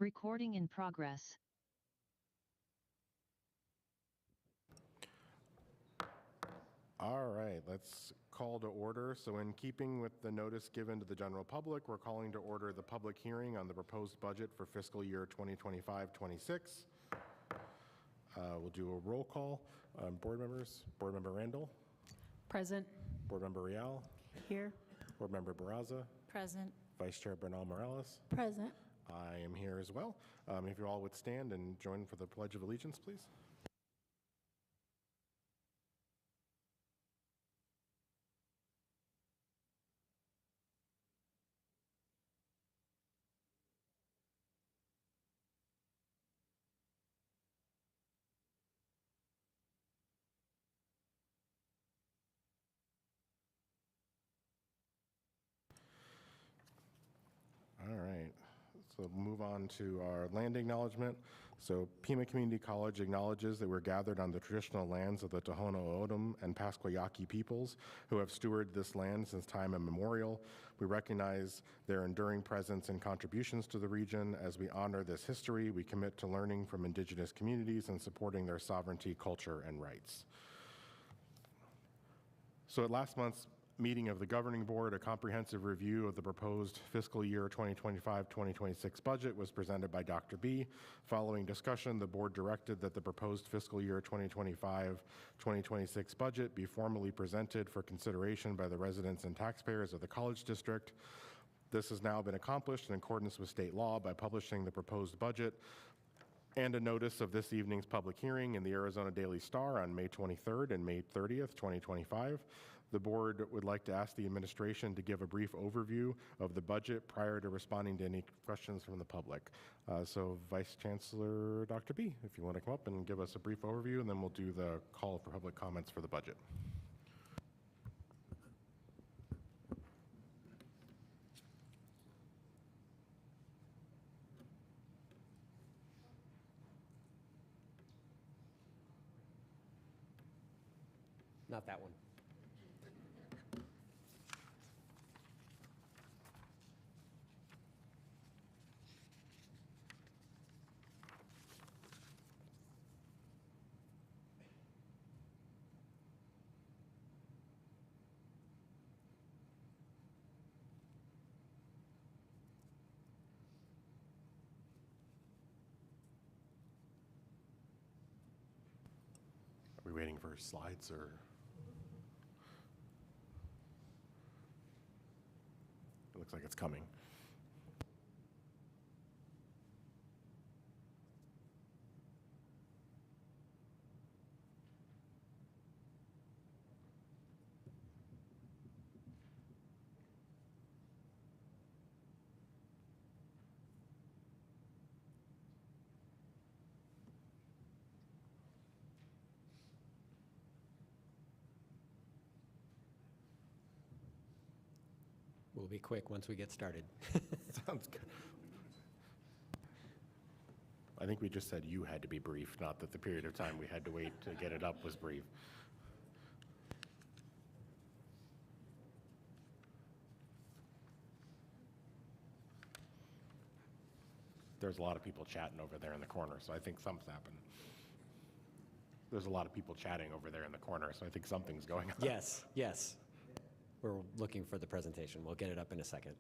Recording in progress. All right, let's call to order. So in keeping with the notice given to the general public, we're calling to order the public hearing on the proposed budget for fiscal year 2025-26. We'll do a roll call. Board members, Board Member Randall. Present. Board Member Real. Here. Board Member Barraza. Present. Vice Chair Bernal Morales. Present. I am here as well. If you all would stand and join for the Pledge of Allegiance, please. All right, so move on to our land acknowledgement. So Pima Community College acknowledges that we're gathered on the traditional lands of the Tohono O'odham and Pasquayaqui peoples who have stewarded this land since time immemorial. We recognize their enduring presence and contributions to the region. As we honor this history, we commit to learning from indigenous communities and supporting their sovereignty, culture, and rights. So at last month's meeting of the governing board, a comprehensive review of the proposed fiscal year 2025-2026 budget was presented by Dr. B. Following discussion, the board directed that the proposed fiscal year 2025-2026 budget be formally presented for consideration by the residents and taxpayers of the college district. This has now been accomplished in accordance with state law by publishing the proposed budget and a notice of this evening's public hearing in the Arizona Daily Star on May 23rd and May 30th, 2025. The board would like to ask the administration to give a brief overview of the budget prior to responding to any questions from the public. So Vice Chancellor Dr. B, if you want to come up and give us a brief overview, and then we'll do the call for public comments for the budget. Not that one. Are we waiting for slides or? It looks like it's coming. We'll be quick once we get started. Sounds good. I think we just said you had to be brief, not that the period of time we had to wait to get it up was brief. There's a lot of people chatting over there in the corner, so I think something's happened. There's a lot of people chatting over there in the corner, so I think something's going on. Yes, yes. We're looking for the presentation. We'll get it up in a second.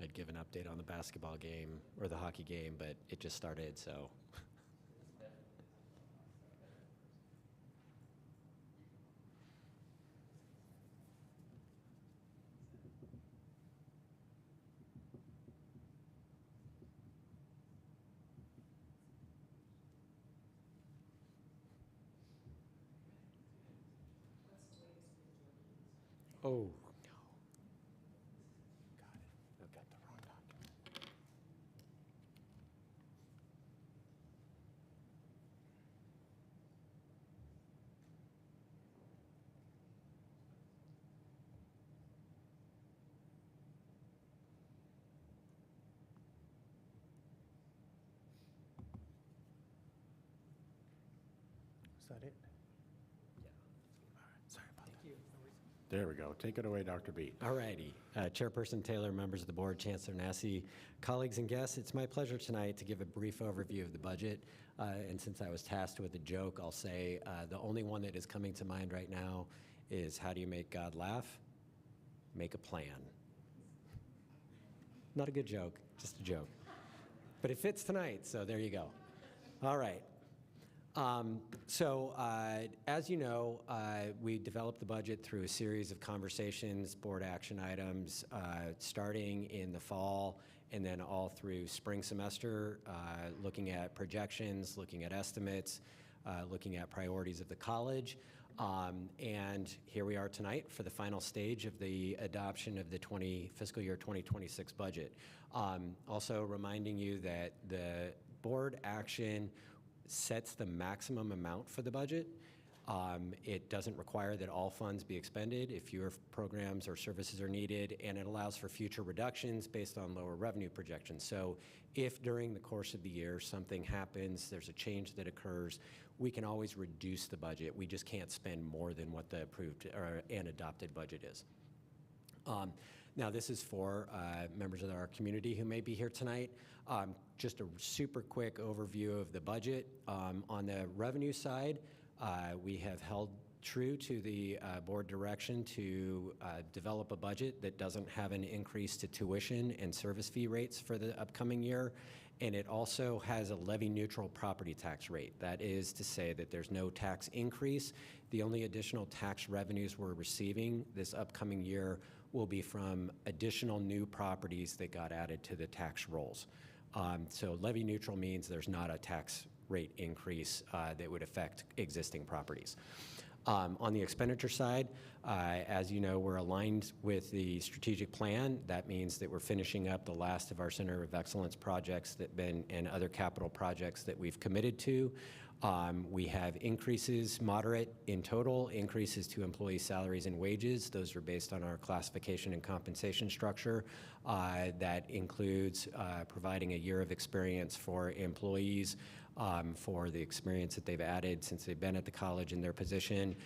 I'd give an update on the basketball game or the hockey game, but it just started, so. Oh, no. Got it. I've got the wrong document. that it? There we go. Take it away, Dr. B. All righty. Chairperson Taylor, members of the board, Chancellor Nassy, colleagues and guests, it's my pleasure tonight to give a brief overview of the budget. And since I was tasked with a joke, I'll say the only one that is coming to mind right now is, how do you make God laugh? Make a plan. Not a good joke, just a joke. But it fits tonight, so there you go. All right. As you know, we developed the budget through a series of conversations, board action items, starting in the fall and then all through spring semester, looking at projections, looking at estimates, looking at priorities of the college. And here we are tonight for the final stage of the adoption of the fiscal year 2026 budget. Also reminding you that the board action sets the maximum amount for the budget. It doesn't require that all funds be expended if fewer programs or services are needed, and it allows for future reductions based on lower revenue projections. So if during the course of the year something happens, there's a change that occurs, we can always reduce the budget. We just can't spend more than what the approved and adopted budget is. Now, this is for members of our community who may be here tonight. Just a super quick overview of the budget. On the revenue side, we have held true to the board direction to develop a budget that doesn't have an increase to tuition and service fee rates for the upcoming year. And it also has a levy-neutral property tax rate. That is to say that there's no tax increase. The only additional tax revenues we're receiving this upcoming year will be from additional new properties that got added to the tax rolls. So levy neutral means there's not a tax rate increase that would affect existing properties. On the expenditure side, as you know, we're aligned with the strategic plan. That means that we're finishing up the last of our Center of Excellence projects and other capital projects that we've committed to. We have increases, moderate in total, increases to employee salaries and wages. Those are based on our classification and compensation structure. That includes providing a year of experience for employees for the experience that they've added since they've been at the college in their position.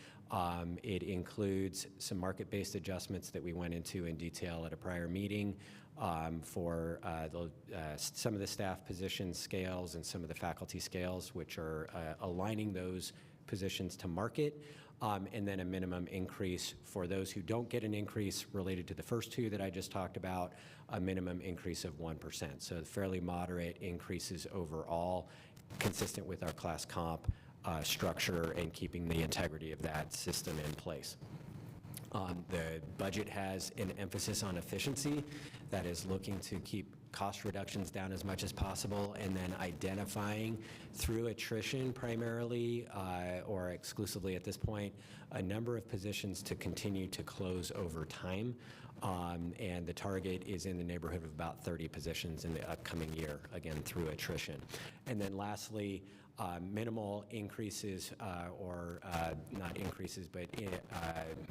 It includes some market-based adjustments that we went into in detail at a prior meeting for some of the staff position scales and some of the faculty scales, which are aligning those positions to market, and then a minimum increase for those who don't get an increase related to the first two that I just talked about, a minimum increase of 1%. So fairly moderate increases overall, consistent with our class comp structure and keeping the integrity of that system in place. The budget has an emphasis on efficiency that is looking to keep cost reductions down as much as possible, and then identifying through attrition primarily or exclusively at this point, a number of positions to continue to close over time. And the target is in the neighborhood of about 30 positions in the upcoming year, again, through attrition. And then lastly, minimal increases or not increases, but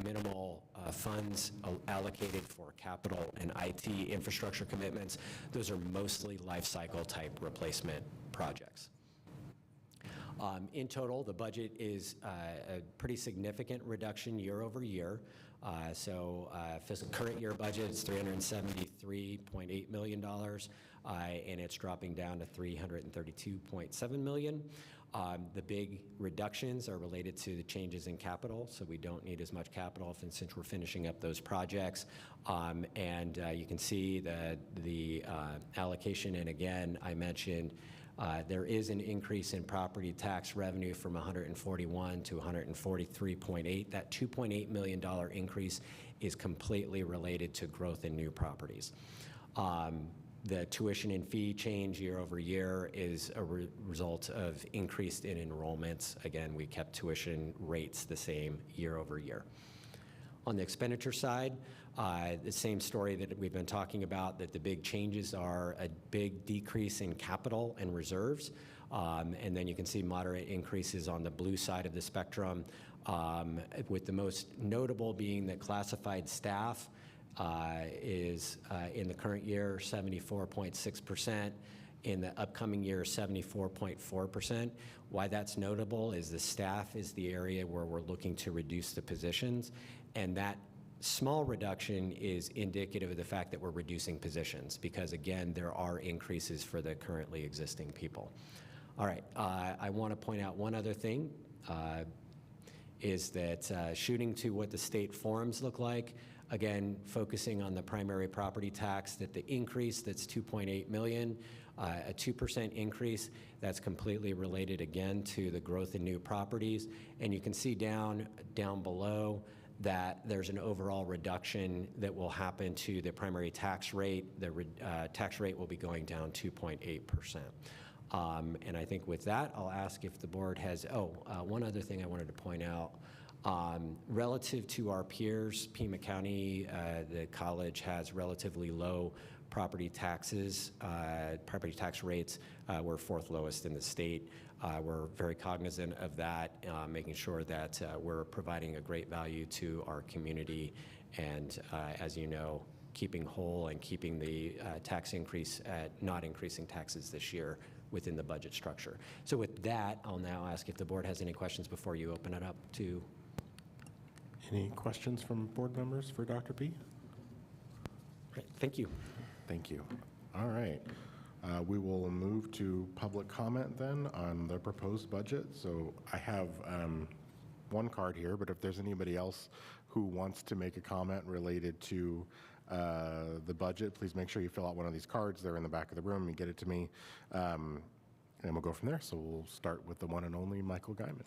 minimal funds allocated for capital and IT infrastructure commitments. Those are mostly life cycle type replacement projects. In total, the budget is a pretty significant reduction year over year. Fiscal current year budget is $373.8 million, and it's dropping down to $332.7 million. The big reductions are related to the changes in capital, so we don't need as much capital since we're finishing up those projects. You can see the allocation, and again, I mentioned there is an increase in property tax revenue from 141 to 143.8. That $2.8 million increase is completely related to growth in new properties. The tuition and fee change year over year is a result of increase in enrollments. Again, we kept tuition rates the same year over year. On the expenditure side, the same story that we've been talking about, that the big changes are a big decrease in capital and reserves. And then you can see moderate increases on the blue side of the spectrum, with the most notable being that classified staff is in the current year 74.6%, In the upcoming year, 74.4%. Why that's notable is the staff is the area where we're looking to reduce the positions, and that small reduction is indicative of the fact that we're reducing positions because, again, there are increases for the currently existing people. All right, I want to point out one other thing, is that shooting to what the state forums look like, again, focusing on the primary property tax, that the increase that's 2.8 million, a 2% increase, that's completely related again to the growth in new properties. And you can see down below that there's an overall reduction that will happen to the primary tax rate. The tax rate will be going down 2.8%. And I think with that, I'll ask if the board has, one other thing I wanted to point out. Relative to our peers, Pima County, the college has relatively low property taxes, property tax rates. We're fourth lowest in the state. We're very cognizant of that, making sure that we're providing a great value to our community, and as you know, keeping whole and keeping the tax increase at not increasing taxes this year within the budget structure. So with that, I'll now ask if the board has any questions before you open it up to. Any questions from board members for Dr. P? Great, thank you. Thank you. All right. We will move to public comment then on the proposed budget. So I have one card here, but if there's anybody else who wants to make a comment related to the budget, please make sure you fill out one of these cards. They're in the back of the room. You get it to me, and we'll go from there. So we'll start with the one and only Michael Guyman.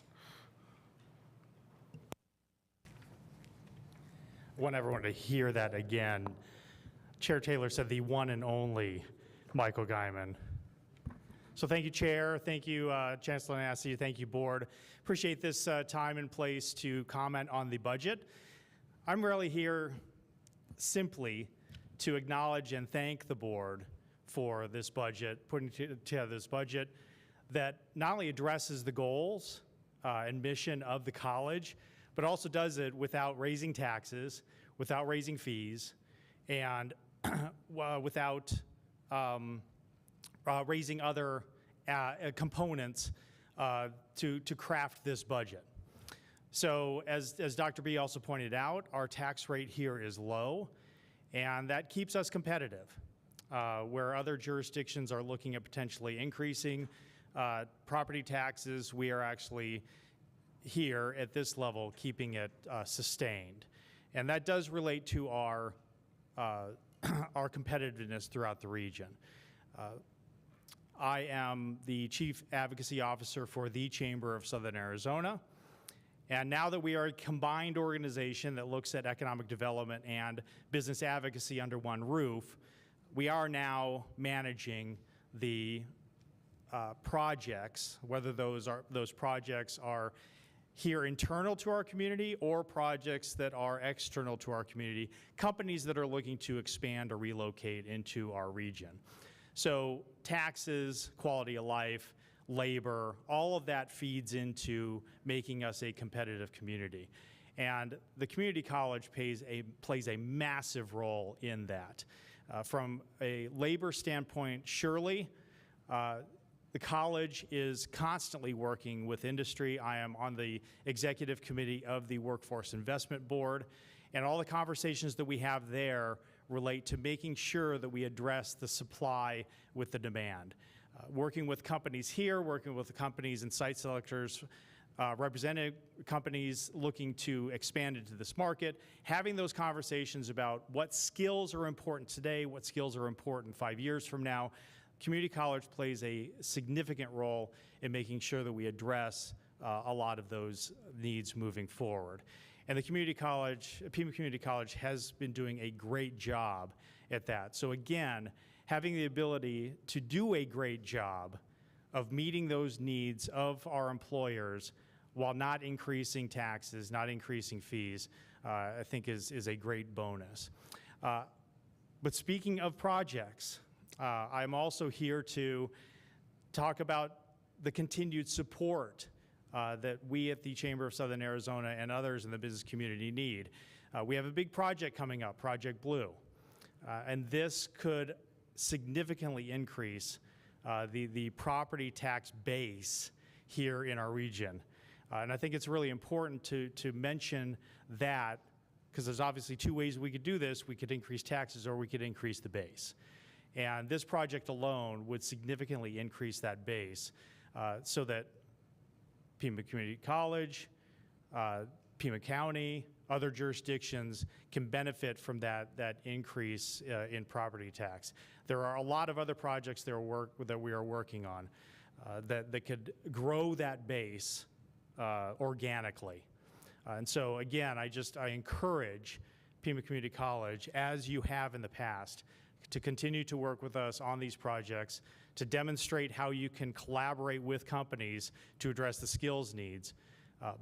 I want everyone to hear that again. Chair Taylor said the one and only Michael Guyman. So thank you, Chair. Thank you, Chancellor Nassi. Thank you, Board. Appreciate this time and place to comment on the budget. I'm really here simply to acknowledge and thank the Board for this budget, putting together this budget that not only addresses the goals and mission of the college, but also does it without raising taxes, without raising fees, and without raising other components to craft this budget. So as Dr. B also pointed out, our tax rate here is low, and that keeps us competitive. Where other jurisdictions are looking at potentially increasing property taxes, we are actually here at this level keeping it sustained. And that does relate to our competitiveness throughout the region. I am the Chief Advocacy Officer for the Chamber of Southern Arizona. And now that we are a combined organization that looks at economic development and business advocacy under one roof, we are now managing the projects, whether those projects are here internal to our community or projects that are external to our community, companies that are looking to expand or relocate into our region. So taxes, quality of life, labor, all of that feeds into making us a competitive community. And the community college plays a massive role in that. From a labor standpoint, surely, the college is constantly working with industry. I am on the executive committee of the Workforce Investment Board, and all the conversations that we have there relate to making sure that we address the supply with the demand. Working with companies here, working with the companies and site selectors, representing companies looking to expand into this market, having those conversations about what skills are important today, what skills are important 5 years from now. Community college plays a significant role in making sure that we address a lot of those needs moving forward. And the community college, Pima Community College, has been doing a great job at that. So again, having the ability to do a great job of meeting those needs of our employers while not increasing taxes, not increasing fees, I think is a great bonus. But speaking of projects, I'm also here to talk about the continued support that we at the Chamber of Southern Arizona and others in the business community need. We have a big project coming up, Project Blue, and this could significantly increase the property tax base here in our region. And I think it's really important to mention that, because there's obviously two ways we could do this. We could increase taxes or we could increase the base. And this project alone would significantly increase that base so that Pima Community College, Pima County, other jurisdictions can benefit from that increase in property tax. There are a lot of other projects that we are working on that could grow that base organically. And so again, I encourage Pima Community College, as you have in the past, to continue to work with us on these projects, to demonstrate how you can collaborate with companies to address the skills needs,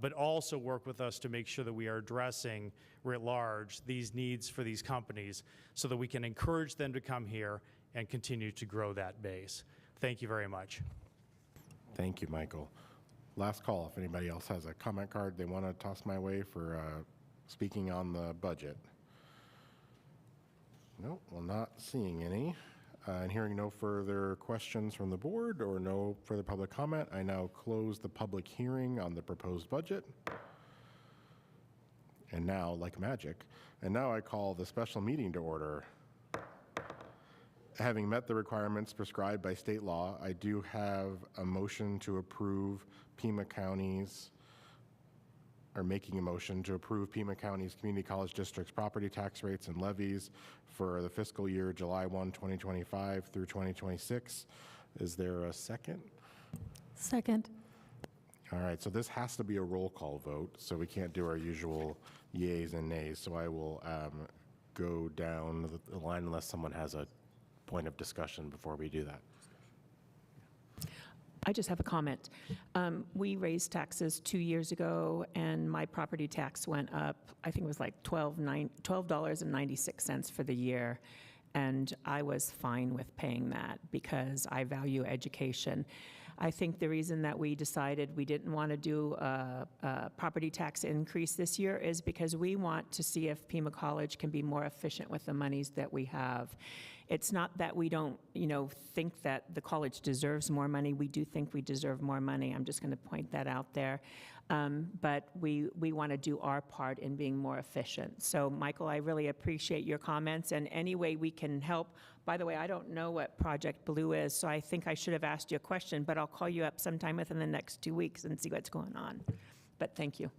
but also work with us to make sure that we are addressing, writ large, these needs for these companies so that we can encourage them to come here and continue to grow that base. Thank you very much. Thank you, Michael. Last call, if anybody else has a comment card they want to toss my way for speaking on the budget. No, well, not seeing any. And hearing no further questions from the board or no further public comment, I now close the public hearing on the proposed budget. And now, like magic, and now I call the special meeting to order. Having met the requirements prescribed by state law, I do have a motion to approve Pima County's, or making a motion to approve Pima County's Community College District's property tax rates and levies for the fiscal year July 1, 2025 through 2026. Is there a second? Second. All right, so this has to be a roll call vote, so we can't do our usual yays and nays. So I will go down the line unless someone has a point of discussion before we do that. I just have a comment. We raised taxes 2 years ago, and my property tax went up. I think it was like $12.96 for the year, and I was fine with paying that because I value education. I think the reason that we decided we didn't want to do a property tax increase this year is because we want to see if Pima College can be more efficient with the monies that we have. It's not that we don't, think that the college deserves more money. We do think we deserve more money. I'm just going to point that out there. But we want to do our part in being more efficient. So, Michael, I really appreciate your comments, and any way we can help. By the way, I don't know what Project Blue is, so I think I should have asked you a question, but I'll call you up sometime within the next 2 weeks and see what's going on. But thank you.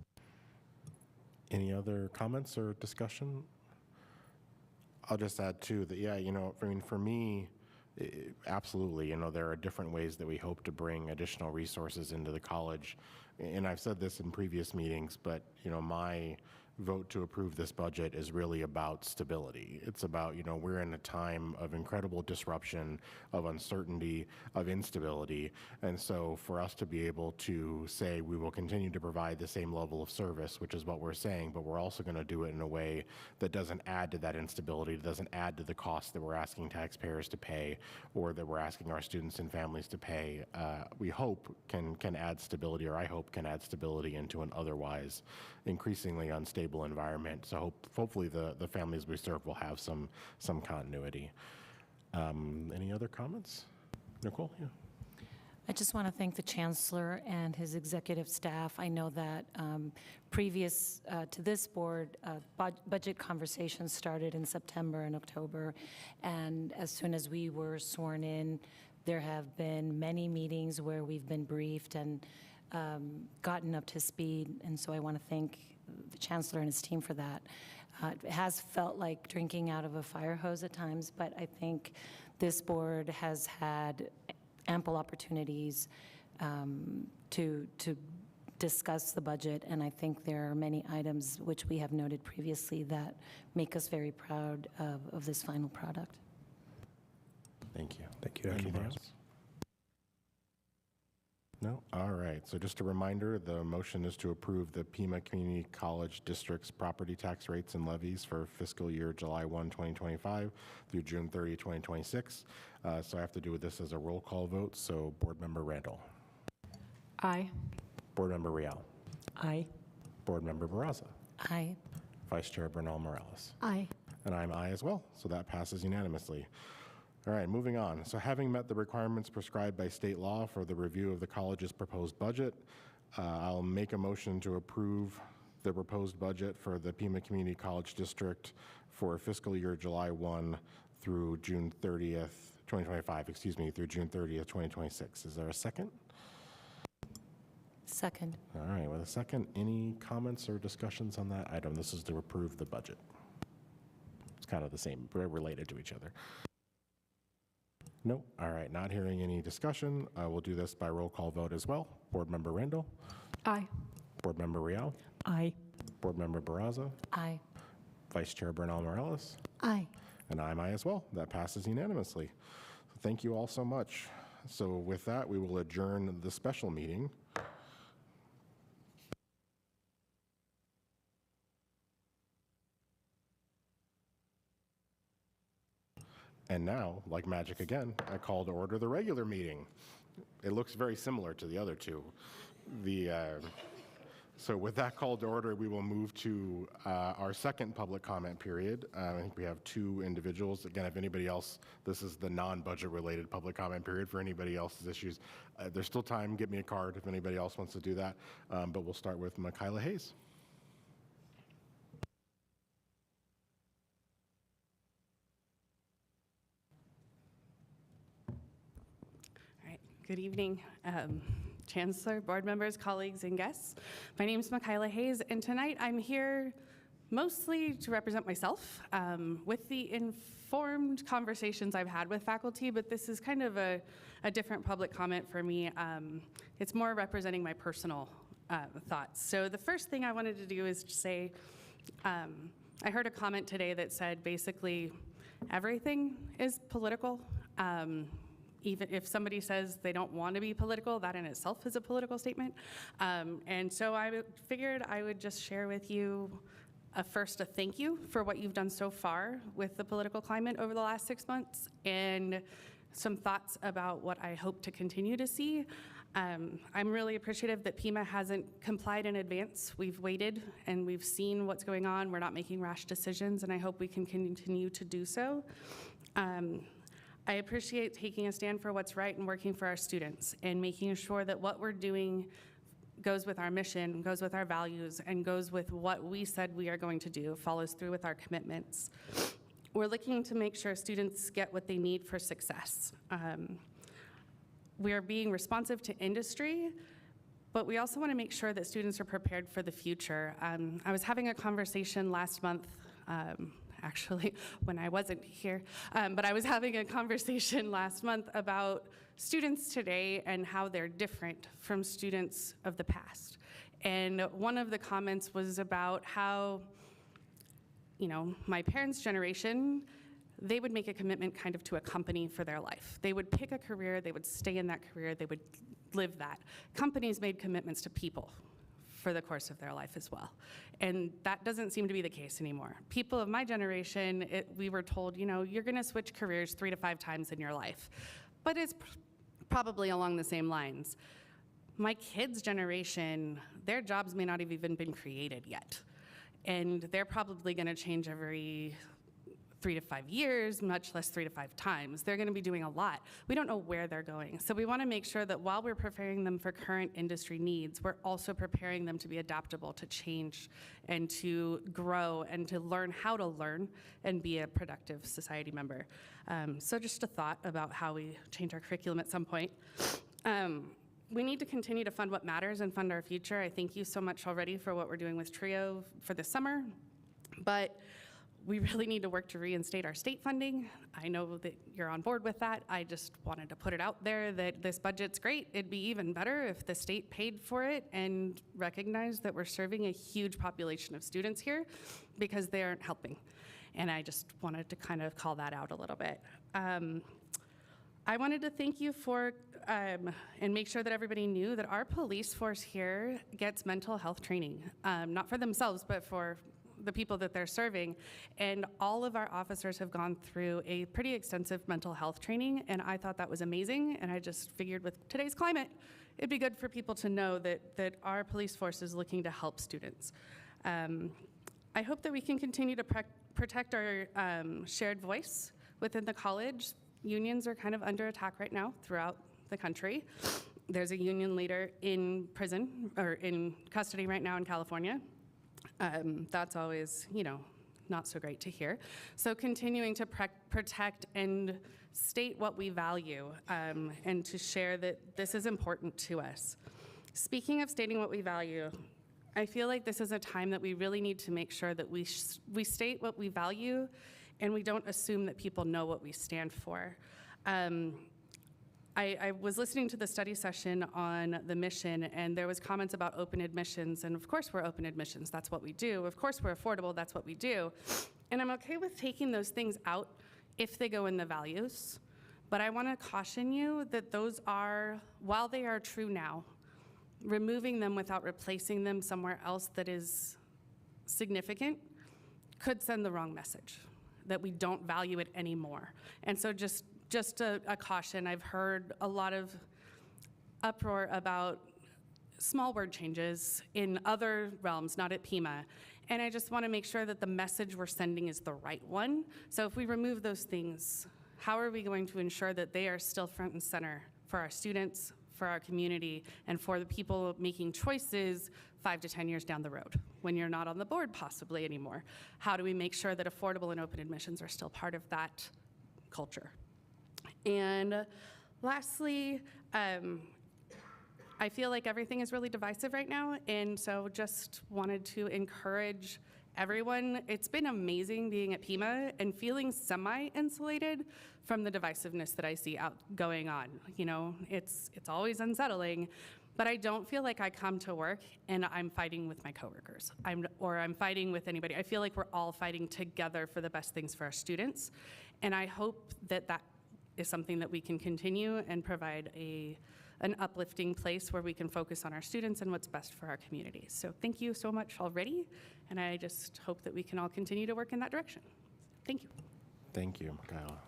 Any other comments or discussion? I'll just add too that, for me, absolutely, there are different ways that we hope to bring additional resources into the college. And I've said this in previous meetings, but, my vote to approve this budget is really about stability. It's about, we're in a time of incredible disruption, of uncertainty, of instability. And so for us to be able to say we will continue to provide the same level of service, which is what we're saying, but we're also going to do it in a way that doesn't add to that instability, doesn't add to the cost that we're asking taxpayers to pay or that we're asking our students and families to pay, we hope can add stability, or I hope can add stability into an otherwise increasingly unstable environment. So hopefully the families we serve will have some continuity. Any other comments? Nicole? Yeah. I just want to thank the Chancellor and his executive staff. I know that previous to this board, budget conversations started in September and October, and as soon as we were sworn in, there have been many meetings where we've been briefed and gotten up to speed, and so I want to thank the Chancellor and his team for that. It has felt like drinking out of a fire hose at times, but I think this board has had ample opportunities to discuss the budget, and I think there are many items which we have noted previously that make us very proud of this final product. Thank you. Thank you, Dr. Anything Morris. else? No? All right. So just a reminder, the motion is to approve the Pima Community College District's property tax rates and levies for fiscal year July 1, 2025 through June 30, 2026. So I have to do this as a roll call vote. So Board Member Randall. Aye. Board Member Real. Aye. Board Member Barraza. Aye. Vice Chair Bernal Morales. Aye. And I'm aye as well. So that passes unanimously. All right, moving on. So having met the requirements prescribed by state law for the review of the college's proposed budget, I'll make a motion to approve the proposed budget for the Pima Community College District for fiscal year July 1 through June 30th, 2025, through June 30th, 2026. Is there a second? Second. All right, with a second, any comments or discussions on that item? This is to approve the budget. It's kind of the same, very related to each other. No? All right, not hearing any discussion. We'll do this by roll call vote as well. Board Member Randall? Aye. Board Member Real? Aye. Board Member Barraza? Aye. Vice Chair Bernal Morales? Aye. And I'm aye as well. That passes unanimously. Thank you all so much. So with that, we will adjourn the special meeting. And now, like magic again, I call to order the regular meeting. It looks very similar to the other two. So with that call to order, we will move to our second public comment period. I think we have two individuals. Again, if anybody else, this is the non-budget related public comment period for anybody else's issues. There's still time. Get me a card if anybody else wants to do that. But we'll start with Michaela Hayes. Good evening, Chancellor, board members, colleagues, and guests. My name is Michaela Hayes, and tonight I'm here mostly to represent myself with the informed conversations I've had with faculty, but this is kind of a different public comment for me. It's more representing my personal thoughts. So the first thing I wanted to do is to say, I heard a comment today that said basically everything is political. Even if somebody says they don't want to be political, that in itself is a political statement. And so I figured I would just share with you first a thank you for what you've done so far with the political climate over the last 6 months, and some thoughts about what I hope to continue to see. I'm really appreciative that Pima hasn't complied in advance. We've waited and we've seen what's going on. We're not making rash decisions, and I hope we can continue to do so. I appreciate taking a stand for what's right and working for our students and making sure that what we're doing goes with our mission, goes with our values, and goes with what we said we are going to do, follows through with our commitments. We're looking to make sure students get what they need for success. We are being responsive to industry, but we also want to make sure that students are prepared for the future. I was having a conversation last month, actually, when I wasn't here, but I was having a conversation last month about students today and how they're different from students of the past. And one of the comments was about how, you know, my parents' generation, they would make a commitment kind of to a company for their life. They would pick a career, they would stay in that career, they would live that. Companies made commitments to people for the course of their life as well. And that doesn't seem to be the case anymore. People of my generation, we were told, you know, you're gonna switch careers 3 to 5 times in your life. But it's probably along the same lines. My kids' generation, their jobs may not have even been created yet. And they're probably gonna change every 3 to 5 years, much less 3 to 5 times. They're gonna be doing a lot. We don't know where they're going. So we wanna make sure that while we're preparing them for current industry needs, we're also preparing them to be adaptable, to change, and to grow, and to learn how to learn and be a productive society member. So just a thought about how we change our curriculum at some point. We need to continue to fund what matters and fund our future. I thank you so much already for what we're doing with TRIO for the summer, but we really need to work to reinstate our state funding. I know that you're on board with that. I just wanted to put it out there that this budget's great. It'd be even better if the state paid for it and recognized that we're serving a huge population of students here because they aren't helping. And I just wanted to kind of call that out a little bit. I wanted to thank you for, and make sure that everybody knew that our police force here gets mental health training, not for themselves, but for the people that they're serving. And all of our officers have gone through a pretty extensive mental health training, and I thought that was amazing. And I just figured with today's climate, it'd be good for people to know that our police force is looking to help students. I hope that we can continue to protect our shared voice within the college. unions are kind of under attack right now throughout the country. There's a union leader in prison, or in custody right now in California. That's always, not so great to hear. So continuing to protect and state what we value, and to share that this is important to us. Speaking of stating what we value, I feel like this is a time that we really need to make sure that we state what we value and we don't assume that people know what we stand for. I was listening to the study session on the mission, and there was comments about open admissions, and of course we're open admissions, that's what we do. Of course we're affordable, that's what we do. And I'm okay with taking those things out if they go in the values, but I wanna caution you that those are, while they are true now, removing them without replacing them somewhere else that is significant could send the wrong message, that we don't value it anymore. And so just a caution, I've heard a lot of uproar about small word changes in other realms, not at Pima. And I just wanna make sure that the message we're sending is the right one. So if we remove those things, how are we going to ensure that they are still front and center for our students, for our community, and for the people making choices 5 to 10 years down the road, when you're not on the board possibly anymore? How do we make sure that affordable and open admissions are still part of that culture? And lastly, I feel like everything is really divisive right now, and so just wanted to encourage everyone. It's been amazing being at Pima and feeling semi-insulated from the divisiveness that I see going on. It's always unsettling, but I don't feel like I come to work and I'm fighting with my coworkers, or I'm fighting with anybody. I feel like we're all fighting together for the best things for our students, and I hope that that is something that we can continue and provide an uplifting place where we can focus on our students and what's best for our community. So thank you so much already, and I just hope that we can all continue to work in that direction. Thank you. Thank you, Michaela.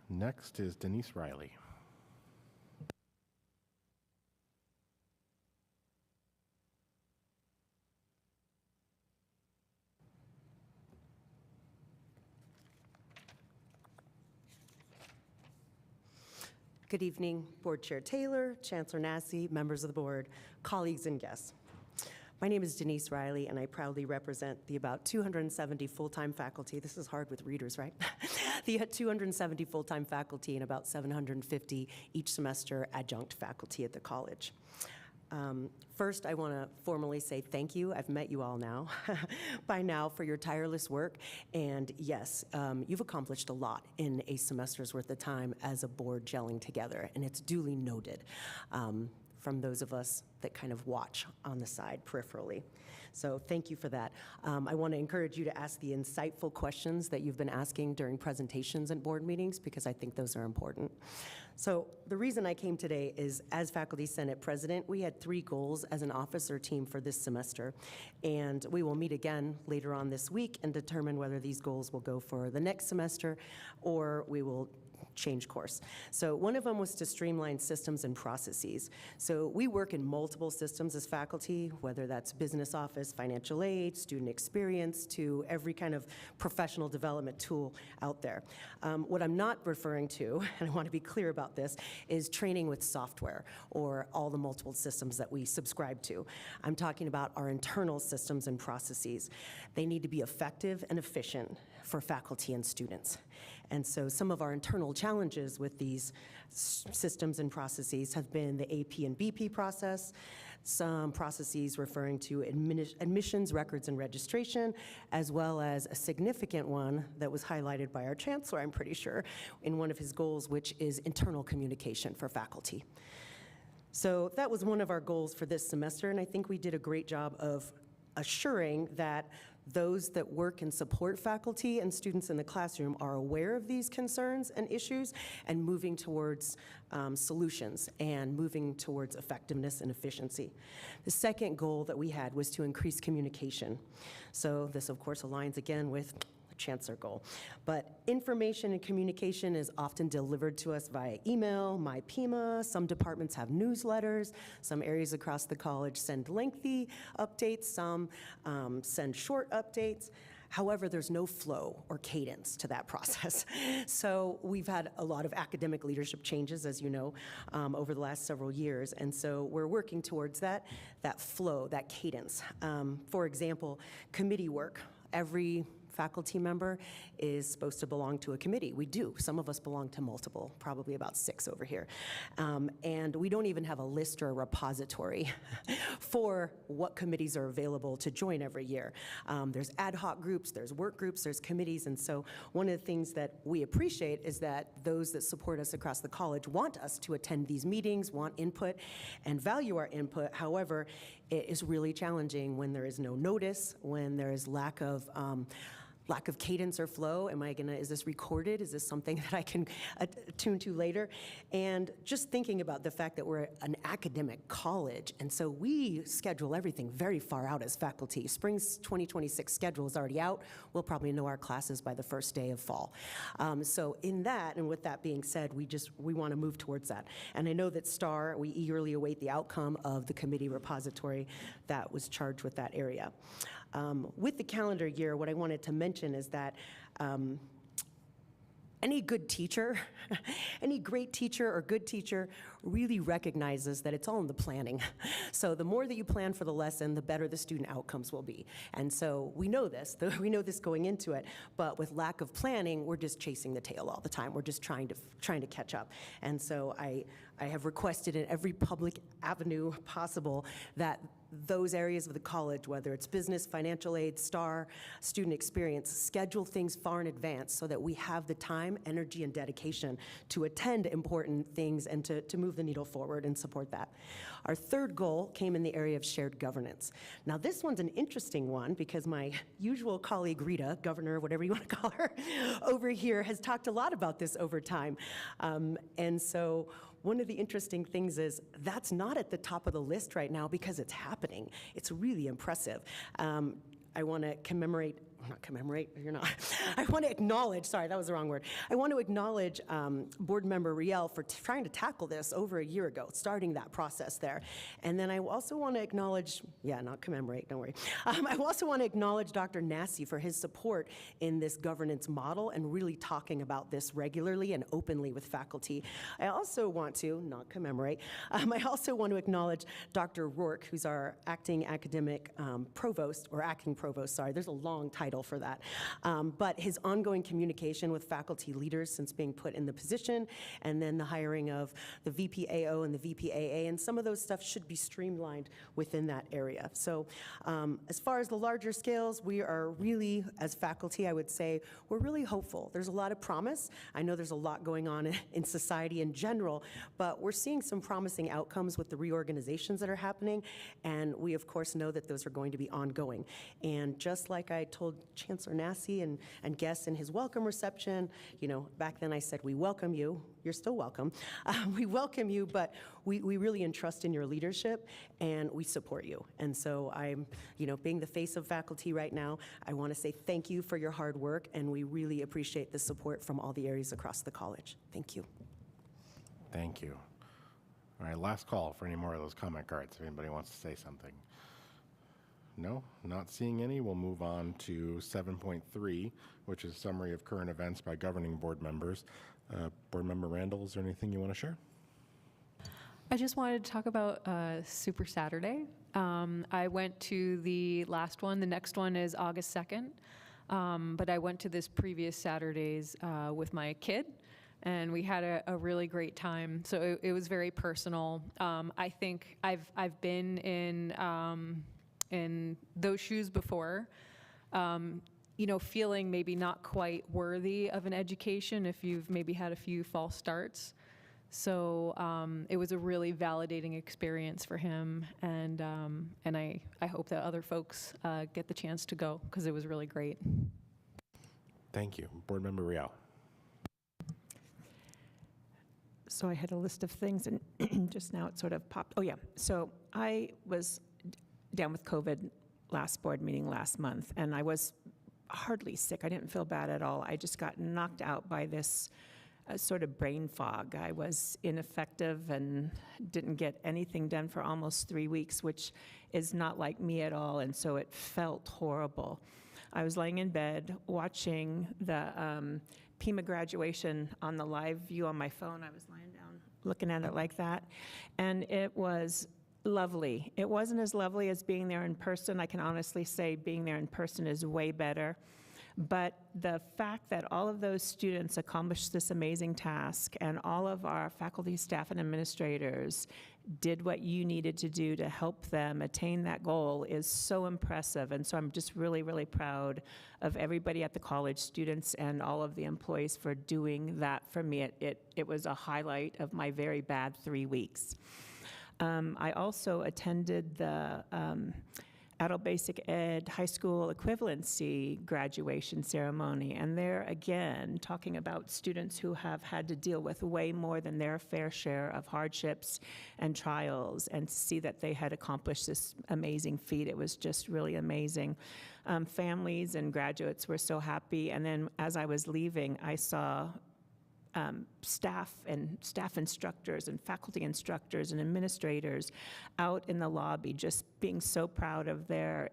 Next is Denise Riley. Good evening, Board Chair Taylor, Chancellor Nassy, members of the board, colleagues and guests. My name is Denise Riley, and I proudly represent the about 270 full-time faculty. This is hard with readers, right? The 270 full-time faculty and about 750 each semester adjunct faculty at the college. First, I want to formally say thank you. I've met you all now, by now, for your tireless work. And yes, you've accomplished a lot in a semester's worth of time as a board gelling together, and it's duly noted from those of us that kind of watch on the side peripherally. So thank you for that. I want to encourage you to ask the insightful questions that you've been asking during presentations and board meetings, because I think those are important. So the reason I came today is, as Faculty Senate President, we had 3 goals as an officer team for this semester, and we will meet again later on this week and determine whether these goals will go for the next semester or we will change course. So one of them was to streamline systems and processes. So we work in multiple systems as faculty, whether that's business office, financial aid, student experience, to every kind of professional development tool out there. What I'm not referring to, and I want to be clear about this, is training with software or all the multiple systems that we subscribe to. I'm talking about our internal systems and processes. They need to be effective and efficient for faculty and students. And so some of our internal challenges with these systems and processes have been the AP and BP process, some processes referring to admissions, records, and registration, as well as a significant one that was highlighted by our Chancellor, I'm pretty sure, in one of his goals, which is internal communication for faculty. So that was one of our goals for this semester, and I think we did a great job of assuring that those that work and support faculty and students in the classroom are aware of these concerns and issues and moving towards solutions and moving towards effectiveness and efficiency. The second goal that we had was to increase communication. So this, of course, aligns again with Chancellor goal. But information and communication is often delivered to us via email, My Pima. Some departments have newsletters. Some areas across the college send lengthy updates. Some send short updates. However, there's no flow or cadence to that process. So we've had a lot of academic leadership changes, as you know, over the last several years. And so we're working towards that flow, that cadence. For example, committee work. Every faculty member is supposed to belong to a committee. We do. Some of us belong to multiple, probably about 6 over here. And we don't even have a list or a repository for what committees are available to join every year. There's ad hoc groups, there's work groups, there's committees, and so one of the things that we appreciate is that those that support us across the college want us to attend these meetings, want input, and value our input. However, it is really challenging when there is no notice, when there is lack of cadence or flow. Is this recorded? Is this something that I can attune to later? And just thinking about the fact that we're an academic college, and so we schedule everything very far out as faculty. Spring's 2026 schedule is already out. We'll probably know our classes by the first day of fall. So in that, and with that being said, we want to move towards that. And I know that STAR, we eagerly await the outcome of the committee repository that was charged with that area. With the calendar year, what I wanted to mention is that any good teacher, any great teacher or good teacher really recognizes that it's all in the planning. So the more that you plan for the lesson, the better the student outcomes will be. And so we know this going into it, but with lack of planning, we're just chasing the tail all the time. We're just trying to catch up. And so I have requested in every public avenue possible that those areas of the college, whether it's business, financial aid, STAR, student experience, schedule things far in advance so that we have the time, energy, and dedication to attend important things and to move the needle forward and support that. Our third goal came in the area of shared governance. Now, this one's an interesting one because my usual colleague, Rita, governor, whatever you want to call her, over here has talked a lot about this over time. And so one of the interesting things is that's not at the top of the list right now because it's happening. It's really impressive. I want to I want to acknowledge, sorry, that was the wrong word. I want to acknowledge Board Member Riel for trying to tackle this over a year ago, starting that process there. And then I also want to acknowledge, not commemorate, don't worry. I also want to acknowledge Dr. Nassi for his support in this governance model and really talking about this regularly and openly with faculty. I also want to, not commemorate, I also want to acknowledge Dr. Rourke, who's our acting academic provost, or acting provost, sorry, there's a long title for that. But his ongoing communication with faculty leaders since being put in the position, and then the hiring of the VPAO and the VPAA, and some of those stuff should be streamlined within that area. So as far as the larger scales, we are really, as faculty, I would say, we're really hopeful. There's a lot of promise. I know there's a lot going on in society in general, but we're seeing some promising outcomes with the reorganizations that are happening, and we, of course, know that those are going to be ongoing. And just like I told Chancellor Nassi and guests in his welcome reception, back then I said, we welcome you. You're still welcome. We welcome you, but we really entrust in your leadership, and we support you. And so I'm, being the face of faculty right now, I want to say thank you for your hard work, and we really appreciate the support from all the areas across the college. Thank you. Thank you. All right, last call for any more of those comment cards if anybody wants to say something. No, not seeing any. We'll move on to 7.3, which is summary of current events by governing board members. Board Member Randall, is there anything you want to share? I just wanted to talk about Super Saturday. I went to the last one. The next one is August 2nd. But I went to this previous Saturdays with my kid, and we had a really great time. So it was very personal. I think I've been in those shoes before, feeling maybe not quite worthy of an education if you've maybe had a few false starts. So it was a really validating experience for him, and I hope that other folks get the chance to go because it was really great. Thank you. Board Member Rial. So I had a list of things, and just now it sort of popped. Oh, yeah. So I was down with COVID last board meeting last month, and I was hardly sick. I didn't feel bad at all. I just got knocked out by this sort of brain fog. I was ineffective and didn't get anything done for almost 3 weeks, which is not like me at all, and so it felt horrible. I was laying in bed watching the Pima graduation on the live view on my phone. I was lying down looking at it like that, and it was lovely. It wasn't as lovely as being there in person. I can honestly say being there in person is way better. But the fact that all of those students accomplished this amazing task and all of our faculty, staff, and administrators did what you needed to do to help them attain that goal is so impressive. And so I'm just really, really proud of everybody at the college, students and all of the employees for doing that for me. It was a highlight of my very bad 3 weeks. I also attended the Adult Basic Ed High School Equivalency graduation ceremony, and there again, talking about students who have had to deal with way more than their fair share of hardships and trials, and to see that they had accomplished this amazing feat, it was just really amazing. Families and graduates were so happy, and then as I was leaving, I saw staff instructors and faculty instructors and administrators out in the lobby just being so proud of their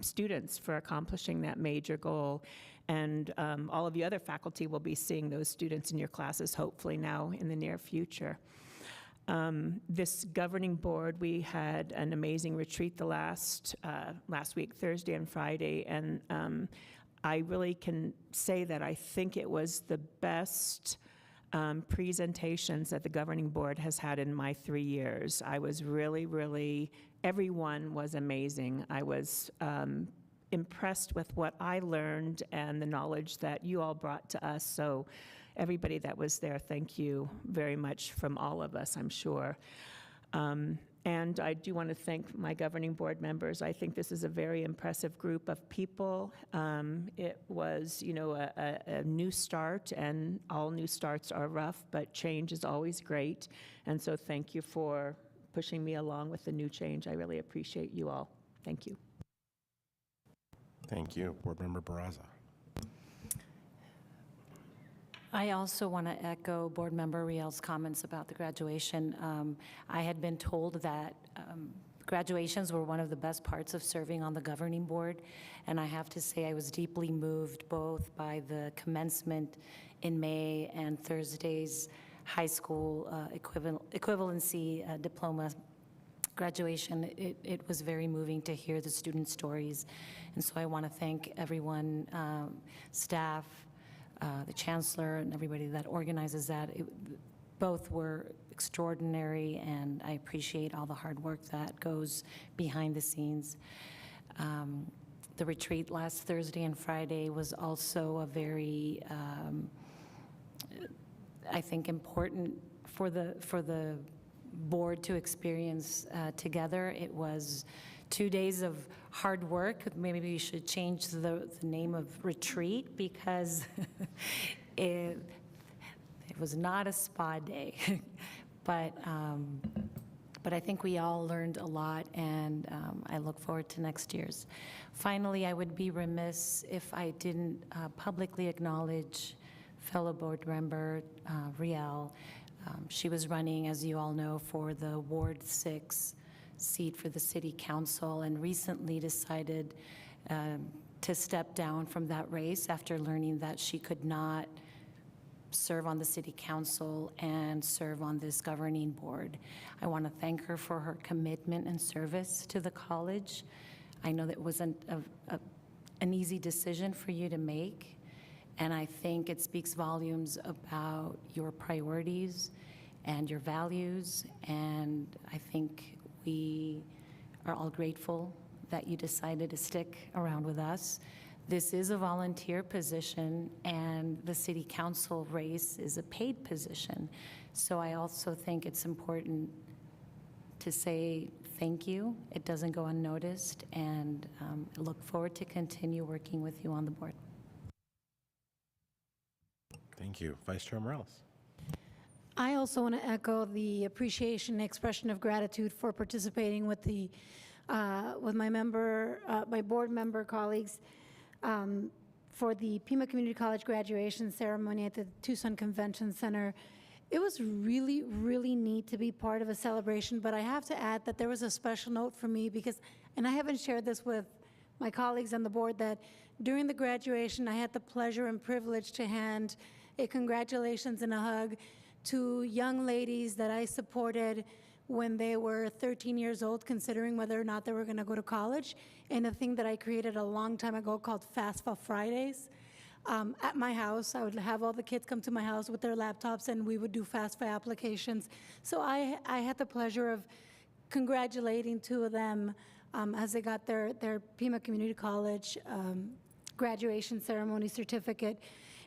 students for accomplishing that major goal. And all of you other faculty will be seeing those students in your classes hopefully now in the near future. This governing board, we had an amazing retreat the last week, Thursday and Friday, and I really can say that I think it was the best presentations that the governing board has had in my 3 years. I was really, everyone was amazing. I was impressed with what I learned and the knowledge that you all brought to us. So everybody that was there, thank you very much from all of us, I'm sure. And I do want to thank my governing board members. I think this is a very impressive group of people. It was, a new start, and all new starts are rough, but change is always great. And so thank you for pushing me along with the new change. I really appreciate you all. Thank you. Thank you. Board Member Barraza. I also want to echo Board Member Riel's comments about the graduation. I had been told that graduations were one of the best parts of serving on the governing board, and I have to say I was deeply moved both by the commencement in May and Thursday's high school equivalency diploma graduation. It was very moving to hear the student stories, and so I want to thank everyone, staff, the Chancellor, and everybody that organizes that. Both were extraordinary, and I appreciate all the hard work that goes behind the scenes. The retreat last Thursday and Friday was also a very, I think, important for the board to experience together. It was 2 days of hard work. Maybe we should change the name of retreat, because it was not a spa day. But I think we all learned a lot, and I look forward to next year's. Finally, I would be remiss if I didn't publicly acknowledge fellow board member Riel. She was running, as you all know, for the Ward 6 seat for the City Council, and recently decided to step down from that race after learning that she could not serve on the City Council and serve on this governing board. I want to thank her for her commitment and service to the college. I know that it wasn't an easy decision for you to make, and I think it speaks volumes about your priorities and your values, and I think we are all grateful that you decided to stick around with us. This is a volunteer position, and the City Council race is a paid position. So I also think it's important to say thank you. It doesn't go unnoticed, and I look forward to continue working with you on the board. Thank you. Vice Chair Morales. I also want to echo the appreciation and expression of gratitude for participating with the with my board member colleagues for the Pima Community College graduation ceremony at the Tucson Convention Center. It was really, really neat to be part of a celebration, but I have to add that there was a special note for me because, and I haven't shared this with my colleagues on the board that during the graduation, I had the pleasure and privilege to hand a congratulations and a hug to young ladies that I supported when they were 13 years old, considering whether or not they were going to go to college, and a thing that I created a long time ago called FAFSA Fridays. At my house, I would have all the kids come to my house with their laptops, and we would do FAFSA applications. So I had the pleasure of congratulating two of them as they got their Pima Community College graduation ceremony certificate.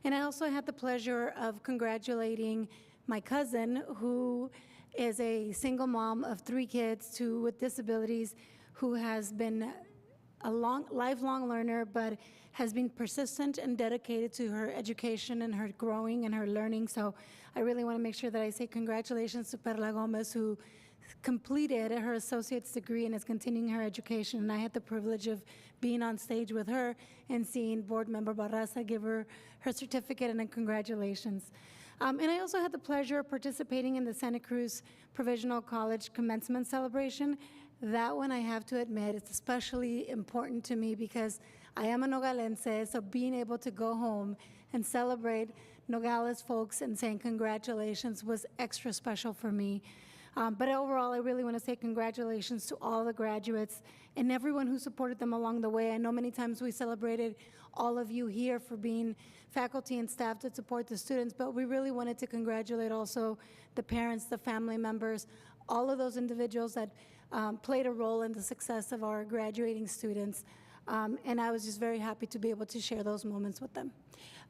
And I also had the pleasure of congratulating my cousin, who is a single mom of 3 kids, 2 with disabilities, who has been a lifelong learner, but has been persistent and dedicated to her education and her growing and her learning. So I really want to make sure that I say congratulations to Perla Gomez, who completed her associate's degree and is continuing her education. And I had the privilege of being on stage with her and seeing Board Member Barraza give her her certificate and congratulations. And I also had the pleasure of participating in the Santa Cruz Provisional College Commencement Celebration. That one, I have to admit, it's especially important to me because I am a Nogalense, so being able to go home and celebrate Nogales folks and saying congratulations was extra special for me. But overall, I really want to say congratulations to all the graduates and everyone who supported them along the way. I know many times we celebrated all of you here for being faculty and staff to support the students, but we really wanted to congratulate also the parents, the family members, all of those individuals that played a role in the success of our graduating students. And I was just very happy to be able to share those moments with them.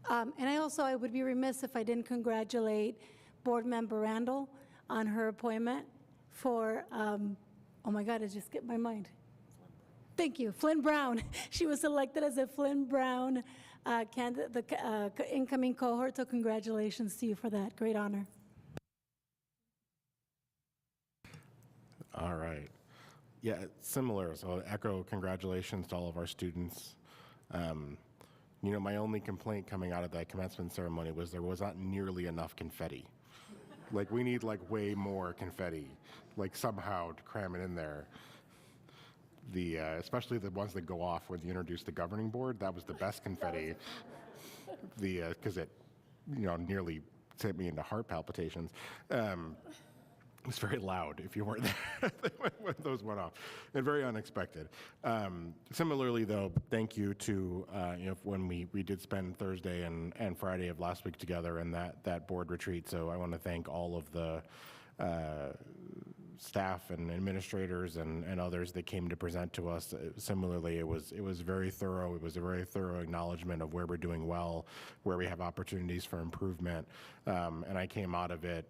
And I would be remiss if I didn't congratulate Board Member Randall on her appointment for, oh my God, I just skipped my mind. Thank you, Flynn Brown. She was selected as a Flynn Brown candidate, the incoming cohort, so congratulations to you for that. Great honor. All right. Yeah, similar. So echo congratulations to all of our students. You know, my only complaint coming out of that commencement ceremony was there was not nearly enough confetti. Like, we need like way more confetti, like somehow to cram it in there. Especially the ones that go off when you introduce the governing board, that was the best confetti. Because it, you know, nearly sent me into heart palpitations. It was very loud if you weren't there when those went off, and very unexpected. Similarly, though, thank you to, you know, when we did spend Thursday and Friday of last week together in that board retreat. So I want to thank all of the staff and administrators and others that came to present to us. Similarly, it was very thorough. It was a very thorough acknowledgement of where we're doing well, where we have opportunities for improvement, and I came out of it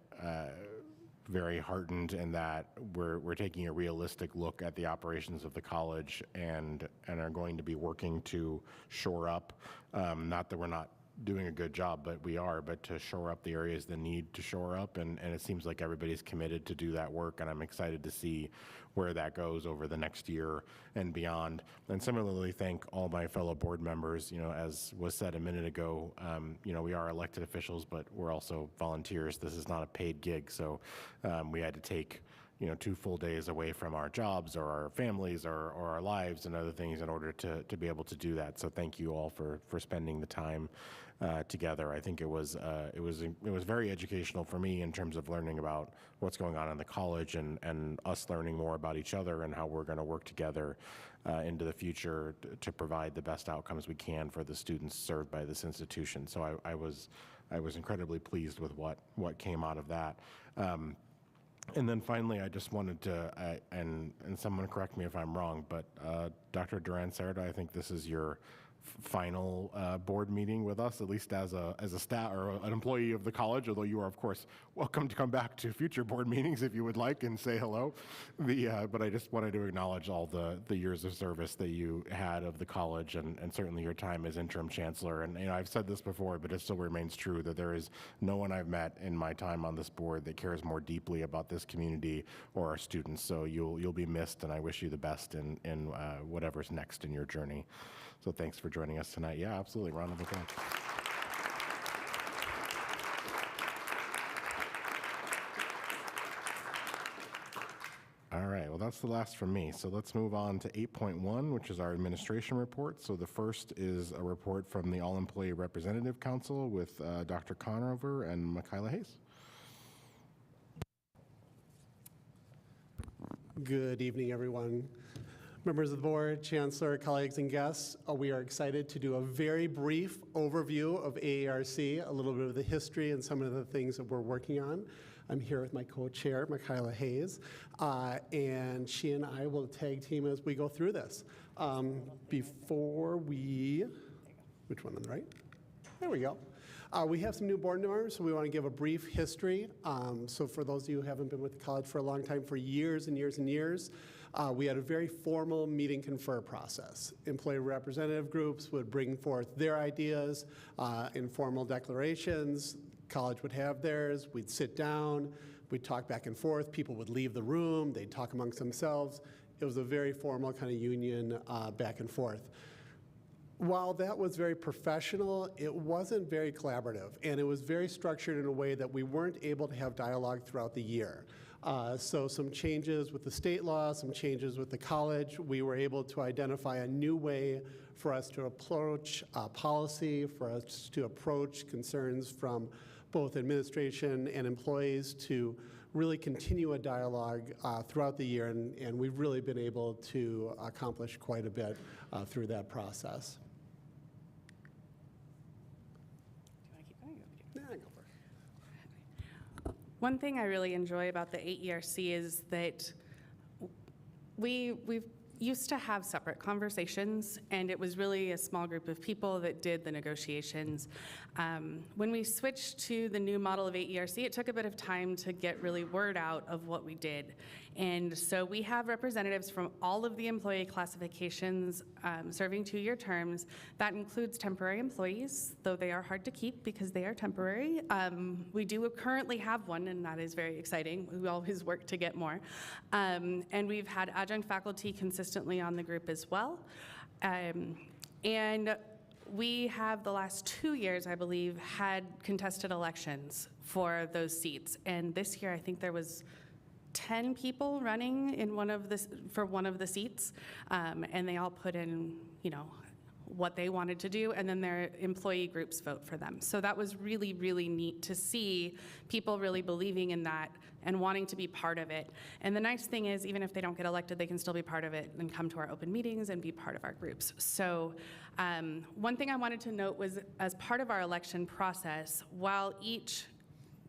very heartened in that we're taking a realistic look at the operations of the college and are going to be working to shore up, not that we're not doing a good job, but we are, but to shore up the areas that need to shore up, and it seems like everybody's committed to do that work, and I'm excited to see where that goes over the next year and beyond. And similarly, thank all my fellow board members. You know, as was said a minute ago, you know, we are elected officials, but we're also volunteers. This is not a paid gig, so we had to take, you know, 2 full days away from our jobs or our families or our lives and other things in order to be able to do that. So thank you all for spending the time together. I think it was very educational for me in terms of learning about what's going on in the college and us learning more about each other and how we're going to work together into the future to provide the best outcomes we can for the students served by this institution. So I was incredibly pleased with what came out of that. And then finally, I just wanted to, and someone correct me if I'm wrong, but Dr. Duran-Cerda, I think this is your final board meeting with us, at least as a staff or an employee of the college, although you are, of course, welcome to come back to future board meetings if you would like and say hello. But I just wanted to acknowledge all the years of service that you had of the college and certainly your time as interim chancellor. And you know, I've said this before, but it still remains true that there is no one I've met in my time on this board that cares more deeply about this community or our students. So you'll be missed, and I wish you the best in whatever's next in your journey. So thanks for joining us tonight. Yeah, absolutely. Round of applause. All right. well, that's the last from me. So let's move on to 8.1, which is our administration report. So the first is a report from the All-Employee Representative Council with Dr. Conover and Michaela Hayes. Good evening, everyone. Members of the board, Chancellor, colleagues, and guests, we are excited to do a very brief overview of AERC, a little bit of the history and some of the things that we're working on. I'm here with my co-chair, Michaela Hayes, and she and I will tag team as we go through this. Before we, which one on the right? There we go. We have some new board members, so we want to give a brief history. So for those of you who haven't been with the college for a long time, for years and years and years, we had a very formal meet and confer process. Employee representative groups would bring forth their ideas, informal declarations. College would have theirs. We'd sit down. We'd talk back and forth. People would leave the room. They'd talk amongst themselves. It was a very formal kind of union back and forth. While that was very professional, it wasn't very collaborative, and it was very structured in a way that we weren't able to have dialogue throughout the year. So some changes with the state law, some changes with the college, we were able to identify a new way for us to approach policy, for us to approach concerns from both administration and employees to really continue a dialogue throughout the year, and we've really been able to accomplish quite a bit through that process. One thing I really enjoy about the AERC is that we've used to have separate conversations, and it was really a small group of people that did the negotiations. When we switched to the new model of AERC, it took a bit of time to get really word out of what we did. And so we have representatives from all of the employee classifications serving 2-year terms. That includes temporary employees, though they are hard to keep because they are temporary. We do currently have one, and that is very exciting. We always work to get more. And we've had adjunct faculty consistently on the group as well. And we have the last 2 years, I believe, had contested elections for those seats. And this year, I think there was 10 people running in for one of the seats, and they all put in, what they wanted to do, and then their employee groups vote for them. So that was really, really neat to see people really believing in that and wanting to be part of it. And the nice thing is, even if they don't get elected, they can still be part of it and come to our open meetings and be part of our groups. So one thing I wanted to note was, as part of our election process, while each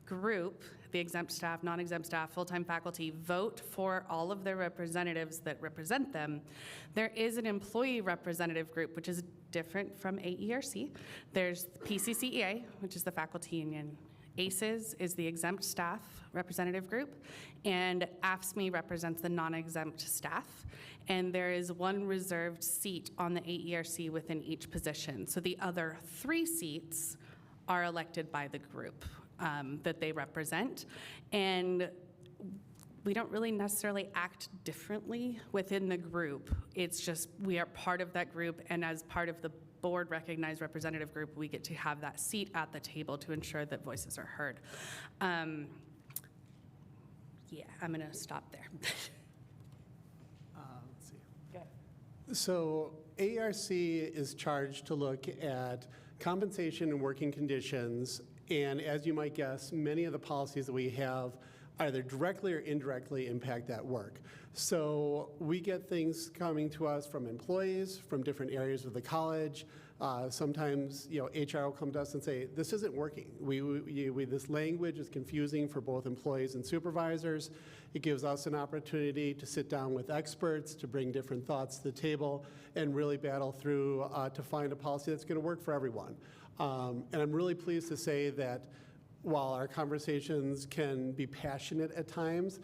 group, the exempt staff, non-exempt staff, full-time faculty, vote for all of their representatives that represent them, there is an employee representative group, which is different from AERC. There's PCCEA, which is the faculty union. ACES is the exempt staff representative group, and AFSCME represents the non-exempt staff. And there is one reserved seat on the AERC within each position. So the other 3 seats are elected by the group that they represent. And we don't really necessarily act differently within the group. It's just we are part of that group, and as part of the board recognized representative group, we get to have that seat at the table to ensure that voices are heard. Yeah, I'm gonna stop there. Let's see. So AERC is charged to look at compensation and working conditions, and as you might guess, many of the policies that we have either directly or indirectly impact that work. So we get things coming to us from employees from different areas of the college. Sometimes, HR will come to us and say, this isn't working. This language is confusing for both employees and supervisors. It gives us an opportunity to sit down with experts, to bring different thoughts to the table, and really battle through to find a policy that's going to work for everyone. And I'm really pleased to say that while our conversations can be passionate at times,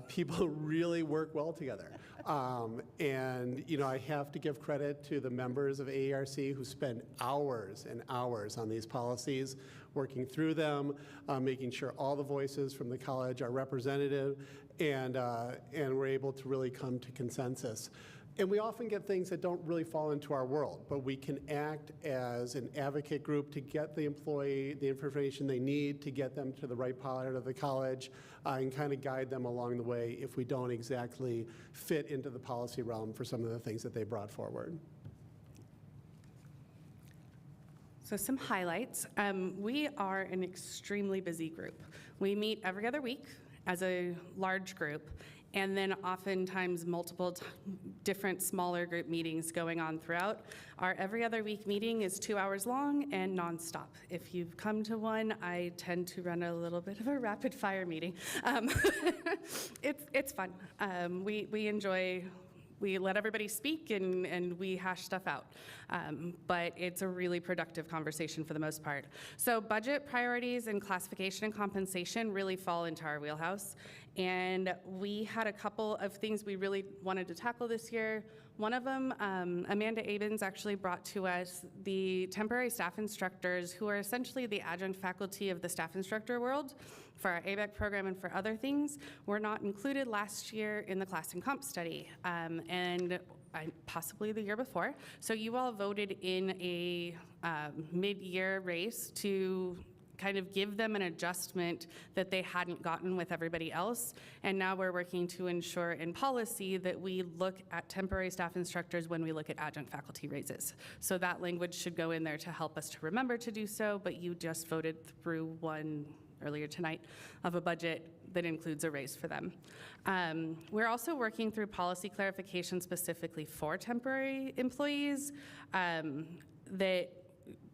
people really work well together. And I have to give credit to the members of AERC who spend hours and hours on these policies, working through them, making sure all the voices from the college are representative, and we're able to really come to consensus. And we often get things that don't really fall into our world, but we can act as an advocate group to get the employee the information they need to get them to the right part of the college and kind of guide them along the way if we don't exactly fit into the policy realm for some of the things that they brought forward. So some highlights. We are an extremely busy group. We meet every other week as a large group, and then oftentimes multiple different smaller group meetings going on throughout. Our every other week meeting is 2 hours long and nonstop. If you've come to one, I tend to run a little bit of a rapid fire meeting. It's fun. We enjoy. We let everybody speak and we hash stuff out. But it's a really productive conversation for the most part. So budget priorities and classification and compensation really fall into our wheelhouse. And we had a couple of things we really wanted to tackle this year. One of them, Amanda Abens actually brought to us the temporary staff instructors who are essentially the adjunct faculty of the staff instructor world for our ABEC program and for other things, were not included last year in the class and comp study, and possibly the year before. So you all voted in a mid-year race to kind of give them an adjustment that they hadn't gotten with everybody else. And now we're working to ensure in policy that we look at temporary staff instructors when we look at adjunct faculty raises. So that language should go in there to help us to remember to do so, but you just voted through one earlier tonight of a budget that includes a raise for them. We're also working through policy clarification specifically for temporary employees that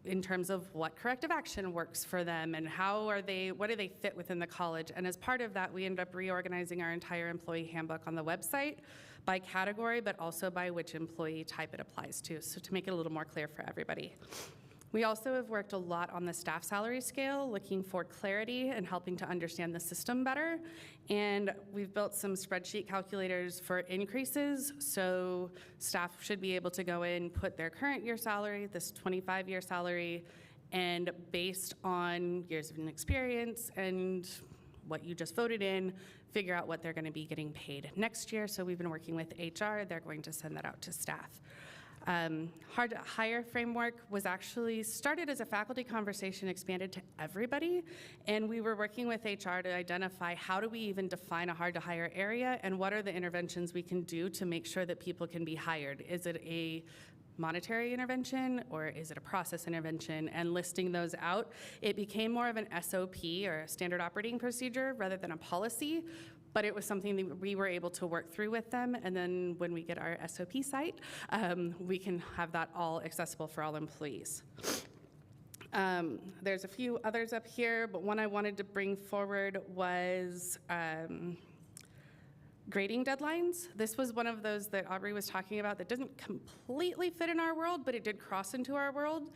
in terms of what corrective action works for them and what do they fit within the college. And as part of that, we ended up reorganizing our entire employee handbook on the website by category, but also by which employee type it applies to, so to make it a little more clear for everybody. We also have worked a lot on the staff salary scale, looking for clarity and helping to understand the system better. And we've built some spreadsheet calculators for increases. So staff should be able to go in, put their current year salary, this 25-year salary, and based on years of experience and what you just voted in, figure out what they're going to be getting paid next year. So we've been working with HR. They're going to send that out to staff. Hard to hire framework was actually started as a faculty conversation, expanded to everybody, and we were working with HR to identify how do we even define a hard to hire area and what are the interventions we can do to make sure that people can be hired. Is it a monetary intervention or is it a process intervention? And listing those out, it became more of an SOP or a standard operating procedure rather than a policy. But it was something that we were able to work through with them, and then when we get our SOP site, we can have that all accessible for all employees. There's a few others up here, but one I wanted to bring forward was grading deadlines. This was one of those that Aubrey was talking about that doesn't completely fit in our world, but it did cross into our world.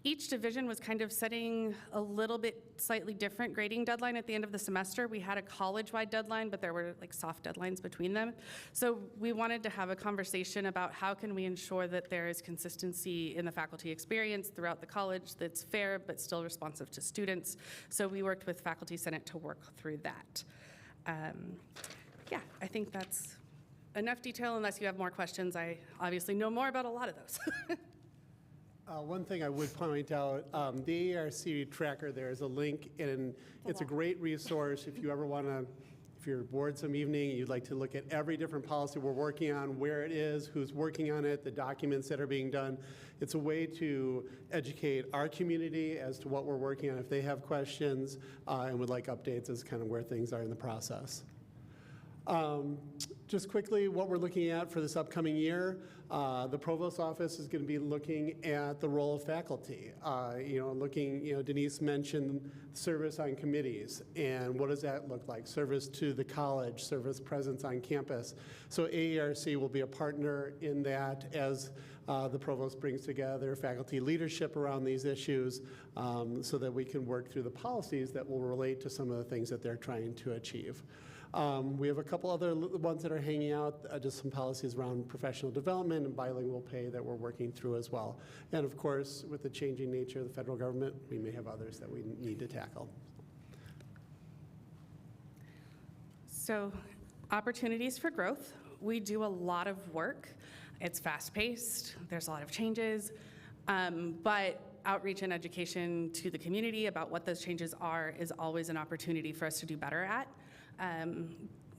Each division was kind of setting a little bit slightly different grading deadline at the end of the semester. We had a college-wide deadline, but there were like soft deadlines between them. So we wanted to have a conversation about how can we ensure that there is consistency in the faculty experience throughout the college that's fair but still responsive to students. So we worked with Faculty Senate to work through that. Yeah, I think that's enough detail. Unless you have more questions, I obviously know more about a lot of those. One thing I would point out, the AERC tracker, there is a link, and it's a great resource if you ever want to, if you're bored some evening, you'd like to look at every different policy we're working on, where it is, who's working on it, the documents that are being done. It's a way to educate our community as to what we're working on if they have questions and would like updates as kind of where things are in the process. Just quickly, what we're looking at for this upcoming year, the Provost's office is going to be looking at the role of faculty. Denise mentioned service on committees, and what does that look like? Service to the college, service presence on campus. So AERC will be a partner in that as the Provost brings together faculty leadership around these issues so that we can work through the policies that will relate to some of the things that they're trying to achieve. We have a couple other ones that are hanging out, just some policies around professional development and bilingual pay that we're working through as well. And of course, with the changing nature of the federal government, we may have others that we need to tackle. So, opportunities for growth. We do a lot of work. It's fast-paced, there's a lot of changes, but outreach and education to the community about what those changes are is always an opportunity for us to do better at.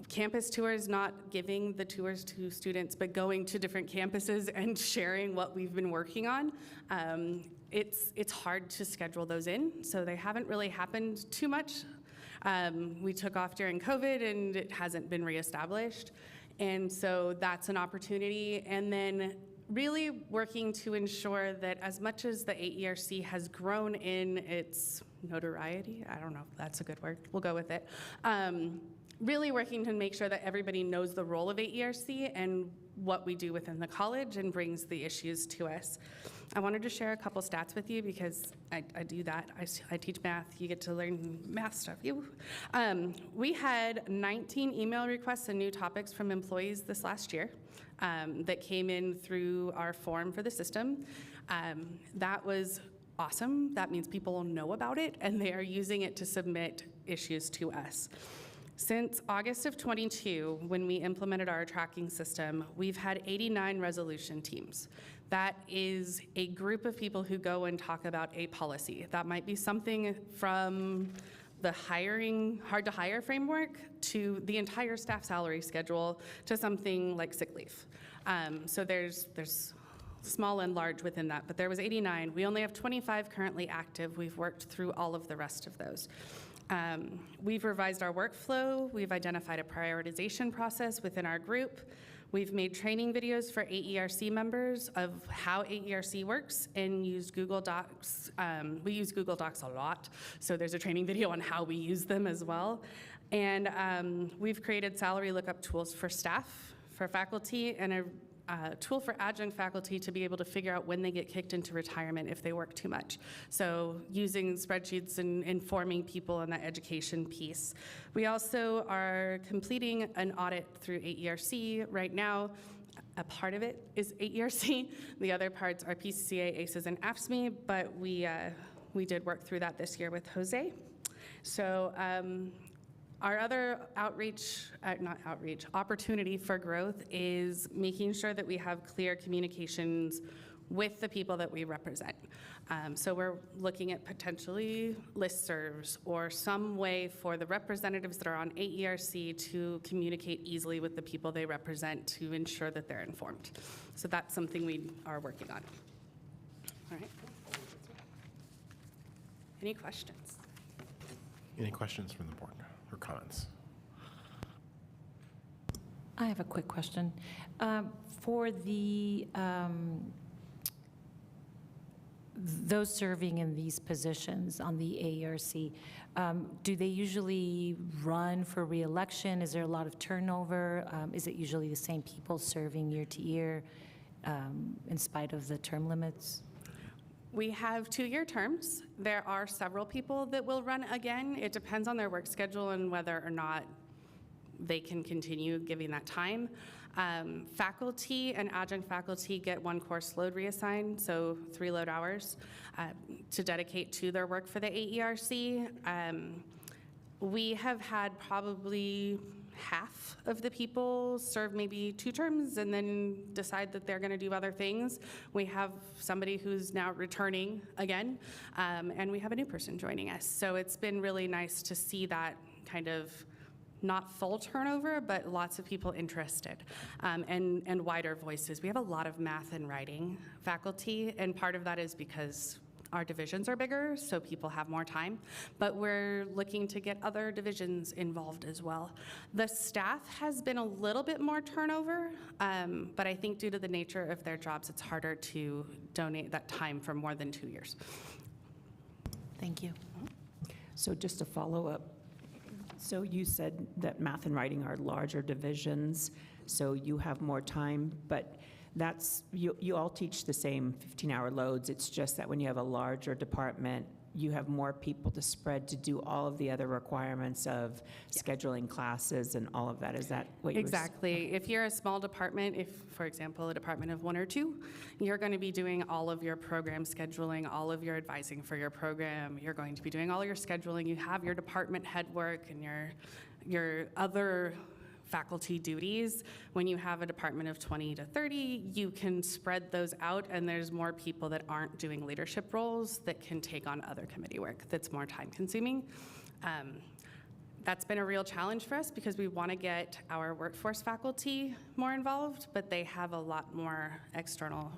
Campus tours, not giving the tours to students, but going to different campuses and sharing what we've been working on. It's hard to schedule those in, so they haven't really happened too much. We took off during COVID and it hasn't been reestablished. And so that's an opportunity. And then really working to ensure that as much as the AERC has grown in its notoriety, I don't know if that's a good word, we'll go with it, really working to make sure that everybody knows the role of AERC and what we do within the college and brings the issues to us. I wanted to share a couple stats with you because I do that. I teach math. You get to learn math stuff. We had 19 email requests and new topics from employees this last year that came in through our form for the system. That was awesome. That means people know about it and they are using it to submit issues to us. Since August of 22, when we implemented our tracking system, we've had 89 resolution teams. That is a group of people who go and talk about a policy. That might be something from the hiring, hard to hire framework to the entire staff salary schedule to something like sick leave. So there's small and large within that, but there was 89. We only have 25 currently active. We've worked through all of the rest of those. We've revised our workflow. We've identified a prioritization process within our group. We've made training videos for AERC members of how AERC works and used Google Docs. We use Google Docs a lot, so there's a training video on how we use them as well. And we've created salary lookup tools for staff, for faculty, and a tool for adjunct faculty to be able to figure out when they get kicked into retirement if they work too much. So using spreadsheets and informing people on that education piece. We also are completing an audit through AERC right now. A part of it is AERC. The other parts are PCC, ACES, and AFSCME, but we did work through that this year with Jose. So our other opportunity for growth is making sure that we have clear communications with the people that we represent. So we're looking at potentially listservs or some way for the representatives that are on AERC to communicate easily with the people they represent to ensure that they're informed. So that's something we are working on. All right. Any questions? Any questions from the board or comments? I have a quick question. For the those serving in these positions on the AERC, do they usually run for re-election? Is there a lot of turnover? Is it usually the same people serving year to year in spite of the term limits? We have 2-year terms. There are several people that will run again. It depends on their work schedule and whether or not they can continue giving that time. Faculty and adjunct faculty get 1 course load reassigned, so 3 load hours to dedicate to their work for the AERC. We have had probably half of the people serve maybe 2 terms and then decide that they're going to do other things. We have somebody who's now returning again, and we have a new person joining us. So it's been really nice to see that kind of not full turnover, but lots of people interested, and wider voices. We have a lot of math and writing faculty, and part of that is because our divisions are bigger, so people have more time, but we're looking to get other divisions involved as well. The staff has been a little bit more turnover, but I think due to the nature of their jobs, it's harder to donate that time for more than 2 years. Thank you. So just to follow up, so you said that math and writing are larger divisions, so you have more time, but that's, you all teach the same 15-hour loads. It's just that when you have a larger department, you have more people to spread to do all of the other requirements of scheduling classes and all of that. Is that what you're saying? Exactly. If you're a small department, if, for example, a department of 1 or 2, you're going to be doing all of your program scheduling, all of your advising for your program. You're going to be doing all your scheduling. You have your department head work and your other faculty duties. When you have a department of 20 to 30, you can spread those out, and there's more people that aren't doing leadership roles that can take on other committee work that's more time consuming. That's been a real challenge for us because we want to get our workforce faculty more involved, but they have a lot more external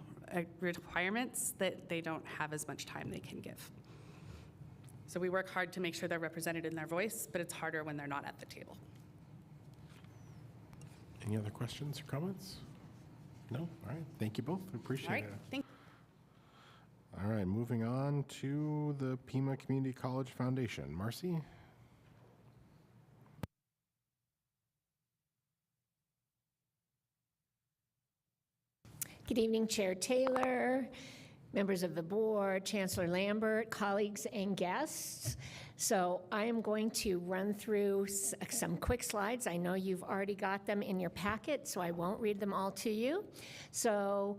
requirements that they don't have as much time they can give. So we work hard to make sure they're represented in their voice, but it's harder when they're not at the table. Any other questions or comments? No? All right. Thank you both. We appreciate All right, it. thank you. All right. Moving on to the Pima Community College Foundation. Marcy? Good evening, Chair Taylor, members of the board, Chancellor Lambert, colleagues and guests. So I am going to run through some quick slides. I know you've already got them in your packet, so I won't read them all to you. So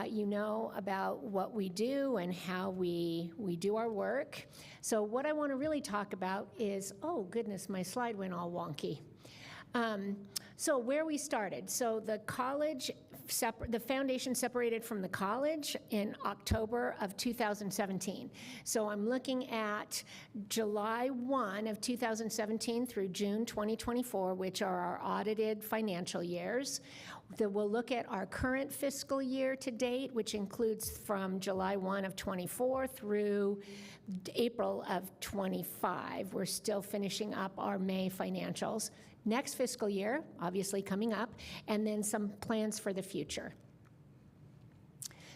you know about what we do and how we do our work. So what I want to really talk about is, oh goodness, my slide went all wonky. So where we started. So the college, the foundation separated from the college in October of 2017. So I'm looking at July 1 of 2017 through June 2024, which are our audited financial years. We'll look at our current fiscal year to date, which includes from July 1 of 24 through April of 25. We're still finishing up our May financials. Next fiscal year, obviously coming up, and then some plans for the future.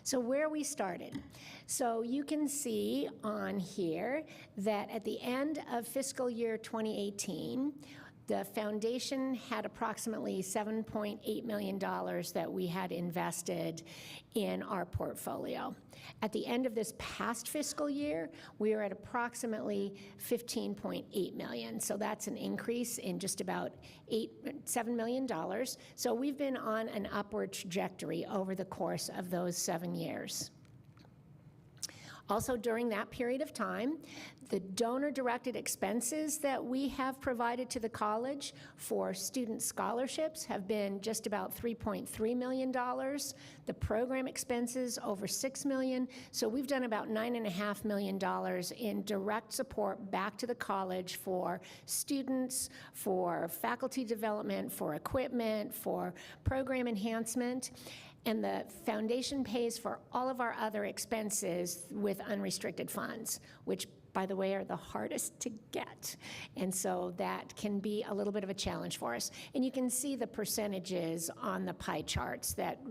So where we started. So you can see on here that at the end of fiscal year 2018, the foundation had approximately $7.8 million that we had invested in our portfolio. At the end of this past fiscal year, we are at approximately $15.8 million. So that's an increase in just about $7 million. So we've been on an upward trajectory over the course of those 7 years. Also, during that period of time, the donor-directed expenses that we have provided to the college for student scholarships have been just about $3.3 million. The program expenses, over $6 million. So we've done about $9.5 million in direct support back to the college for students, for faculty development, for equipment, for program enhancement. And the foundation pays for all of our other expenses with unrestricted funds, which, by the way, are the hardest to get. And so that can be a little bit of a challenge for us. And you can see the percentages on the pie charts that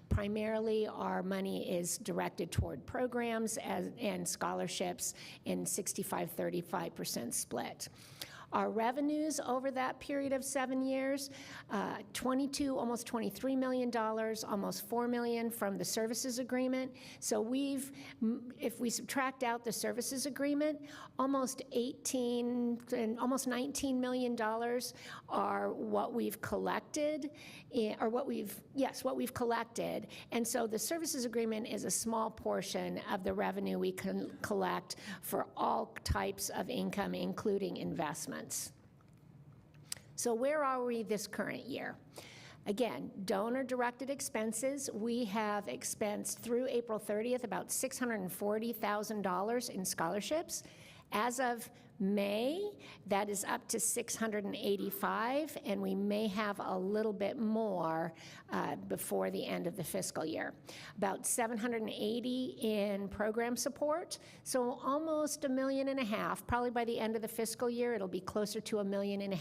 primarily our money is directed toward programs and scholarships in 65-35% split. Our revenues over that period of 7 years, almost $23 million, almost $4 million from the services agreement. So if we subtract out the services agreement, almost $19 million are what we've collected, what we've collected. And so the services agreement is a small portion of the revenue we can collect for all types of income, including investments. So where are we this current year? Again, donor-directed expenses, we have expensed through April 30th about $640,000 in scholarships. As of May, that is up to $685,000, and we may have a little bit more before the end of the fiscal year. About $780,000 in program support, so almost $1.5 million. Probably by the end of the fiscal year, it'll be closer to $1.5 million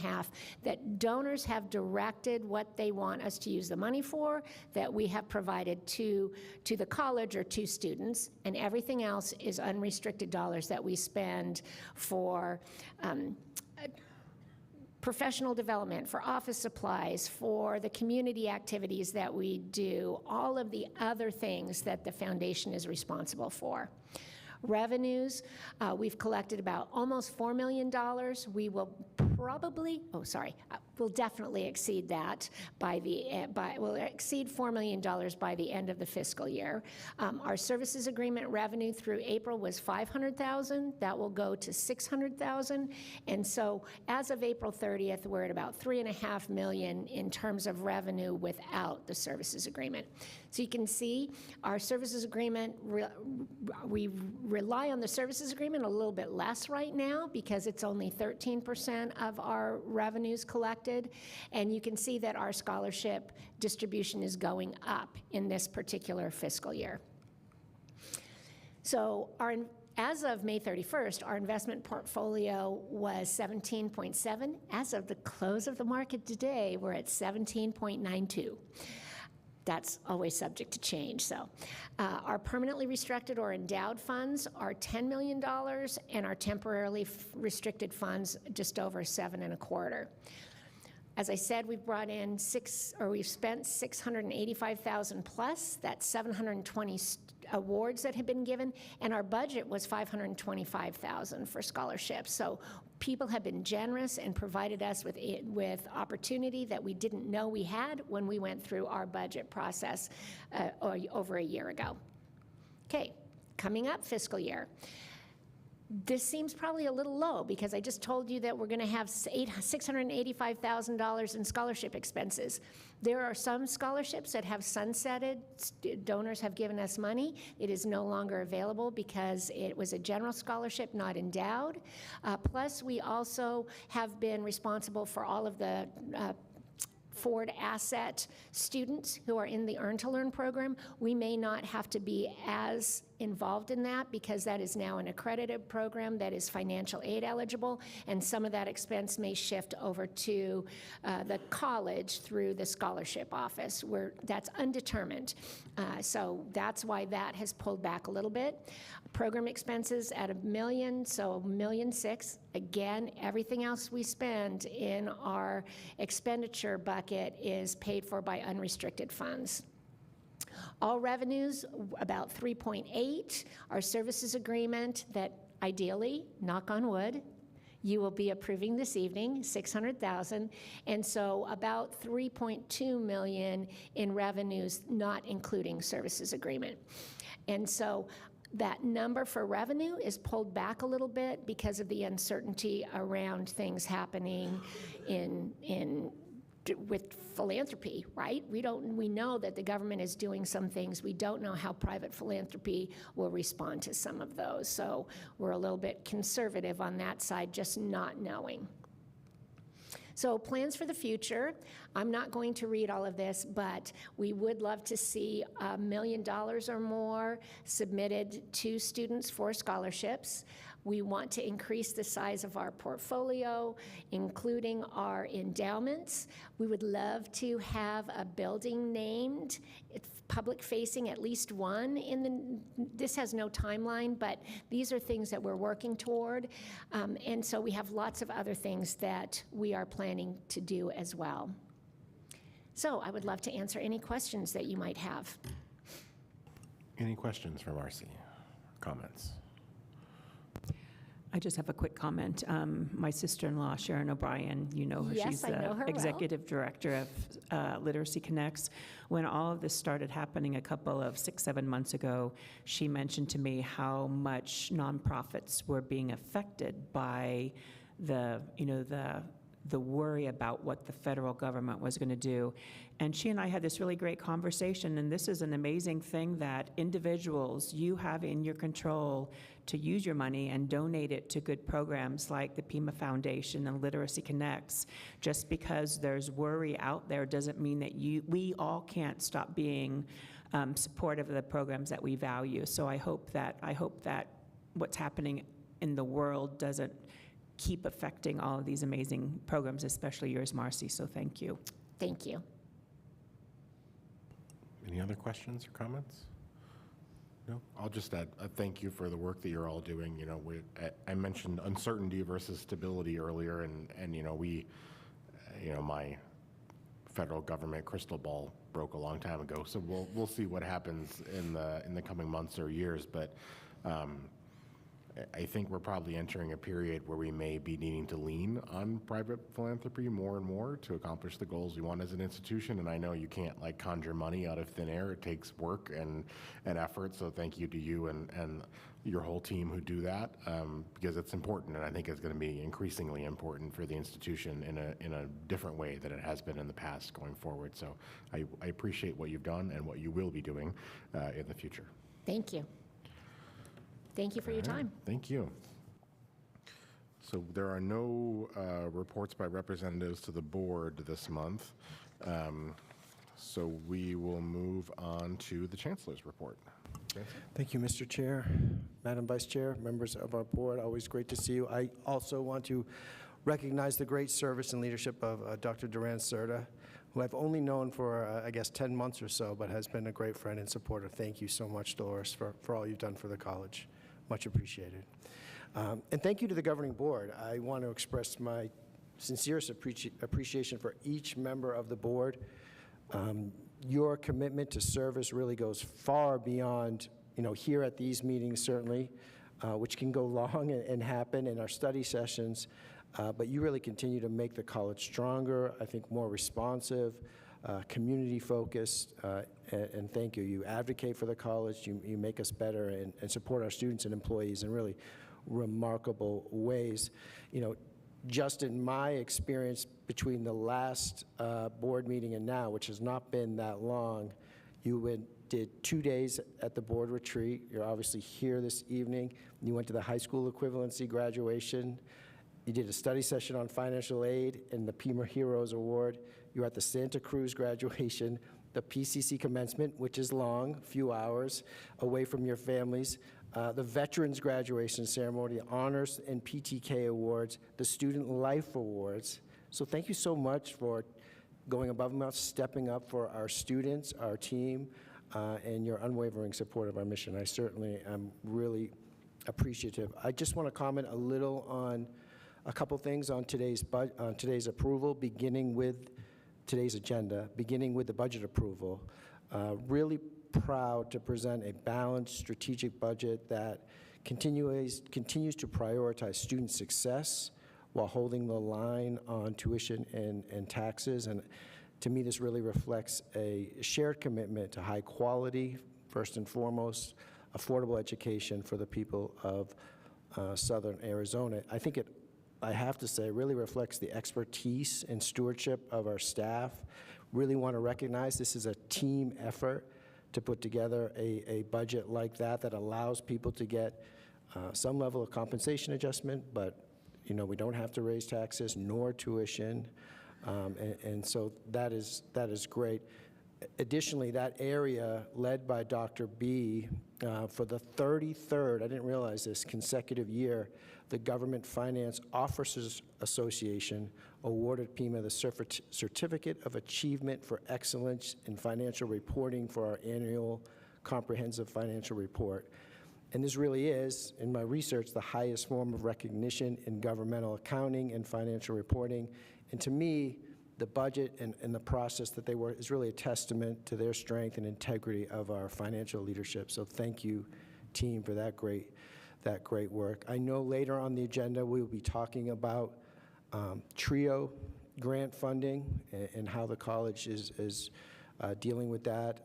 that donors have directed what they want us to use the money for, that we have provided to the college or to students, and everything else is unrestricted dollars that we spend for professional development, for office supplies, for the community activities that we do, all of the other things that the foundation is responsible for. Revenues, we've collected about almost $4 million. We will probably, we'll definitely exceed that we'll exceed $4 million by the end of the fiscal year. Our services agreement revenue through April was $500,000. That will go to $600,000. And so as of April 30th, we're at about $3.5 million in terms of revenue without the services agreement. So you can see our services agreement, we rely on the services agreement a little bit less right now because it's only 13% of our revenues collected. And you can see that our scholarship distribution is going up in this particular fiscal year. So as of May 31st, our investment portfolio was 17.7. As of the close of the market today, we're at 17.92. That's always subject to change. So our permanently restricted or endowed funds are $10 million, and our temporarily restricted funds just over $7.25. As I said, we've brought in we've spent $685,000 plus. That's 720 awards that have been given, and our budget was $525,000 for scholarships. So people have been generous and provided us with opportunity that we didn't know we had when we went through our budget process over a year ago. Okay, coming up fiscal year. This seems probably a little low because I just told you that we're going to have $685,000 in scholarship expenses. There are some scholarships that have sunsetted. Donors have given us money. It is no longer available because it was a general scholarship, not endowed. Plus, we also have been responsible for all of the Ford Asset students who are in the Earn to Learn program. We may not have to be as involved in that because that is now an accredited program that is financial aid eligible, and some of that expense may shift over to the college through the scholarship office, where that's undetermined. So that's why that has pulled back a little bit. Program expenses at $1 million, so $1.6 million. Again, everything else we spend in our expenditure bucket is paid for by unrestricted funds. All revenues, about 3.8. Our services agreement that ideally, knock on wood, you will be approving this evening, $600,000. And so about 3.2 million in revenues, not including services agreement. And so that number for revenue is pulled back a little bit because of the uncertainty around things happening with philanthropy, right? We know that the government is doing some things. We don't know how private philanthropy will respond to some of those. So we're a little bit conservative on that side, just not knowing. So plans for the future, I'm not going to read all of this, but we would love to see $1 million or more submitted to students for scholarships. We want to increase the size of our portfolio, including our endowments. We would love to have a building named, public-facing, at least one. This has no timeline, but these are things that we're working toward. And so we have lots of other things that we are planning to do as well. So I would love to answer any questions that you might have. Any questions for Marcy? Comments? I just have a quick comment. My sister-in-law, Sharon O'Brien, you know her. Yes, She's I know her the well. executive director of Literacy Connects. When all of this started happening a couple of 6-7 months ago, she mentioned to me how much nonprofits were being affected by the worry about what the federal government was going to do. And she and I had this really great conversation, and this is an amazing thing that individuals, you have in your control to use your money and donate it to good programs like the Pima Foundation and Literacy Connects. Just because there's worry out there doesn't mean that we all can't stop being supportive of the programs that we value. So I hope that what's happening in the world doesn't keep affecting all of these amazing programs, especially yours, Marcy, so thank you. Thank you. Any other questions or comments? No? I'll just add a thank you for the work that you're all doing. You know, I mentioned uncertainty versus stability earlier, and my federal government crystal ball broke a long time ago, so we'll see what happens in the coming months or years, but I think we're probably entering a period where we may be needing to lean on private philanthropy more and more to accomplish the goals we want as an institution. And I know you can't like conjure money out of thin air. It takes work and effort. So thank you to you and your whole team who do that, because it's important, and I think it's going to be increasingly important for the institution in a different way than it has been in the past going forward. So I appreciate what you've done and what you will be doing in the future. Thank you. Thank you for your time. Thank you. So there are no reports by representatives to the board this month. So we will move on to the Chancellor's report. Chancellor? Thank you, Mr. Chair, Madam Vice Chair, members of our board. Always great to see you. I also want to recognize the great service and leadership of Dr. Duran-Serta, who I've only known for, I guess, 10 months or so, but has been a great friend and supporter. Thank you so much, Dolores, for all you've done for the college. Much appreciated. And thank you to the governing board. I want to express my sincerest appreciation for each member of the board. Your commitment to service really goes far beyond, here at these meetings, certainly, which can go long and happen in our study sessions, but you really continue to make the college stronger, I think more responsive, community-focused, and thank you. You advocate for the college, you make us better, and support our students and employees in really remarkable ways. Just in my experience between the last board meeting and now, which has not been that long, you did 2 days at the board retreat. You're obviously here this evening. You went to the high school equivalency graduation. You did a study session on financial aid and the Pima Heroes Award. You were at the Santa Cruz graduation, the PCC commencement, which is long, few hours away from your families, the Veterans Graduation Ceremony, Honors and PTK Awards, the Student Life Awards. So thank you so much for going above and beyond, stepping up for our students, our team, and your unwavering support of our mission. I certainly am really appreciative. I just want to comment a little on a couple things on today's approval, beginning with today's agenda, beginning with the budget approval. Really proud to present a balanced strategic budget that continues to prioritize student success while holding the line on tuition and taxes. And to me, this really reflects a shared commitment to high quality, first and foremost, affordable education for the people of Southern Arizona. I think I have to say, really reflects the expertise and stewardship of our staff. Really want to recognize this is a team effort to put together a budget like that allows people to get some level of compensation adjustment, but we don't have to raise taxes nor tuition, and so that is great. Additionally, that area led by Dr. B, for the 33rd, I didn't realize this, consecutive year, the Government Finance Officers Association awarded Pima the Certificate of Achievement for Excellence in Financial Reporting for our annual comprehensive financial report. And this really is, in my research, the highest form of recognition in governmental accounting and financial reporting. And to me, the budget and the process that they work is really a testament to their strength and integrity of our financial leadership. So thank you, team, for that great work. I know later on the agenda we will be talking about TRIO grant funding and how the college is dealing with that.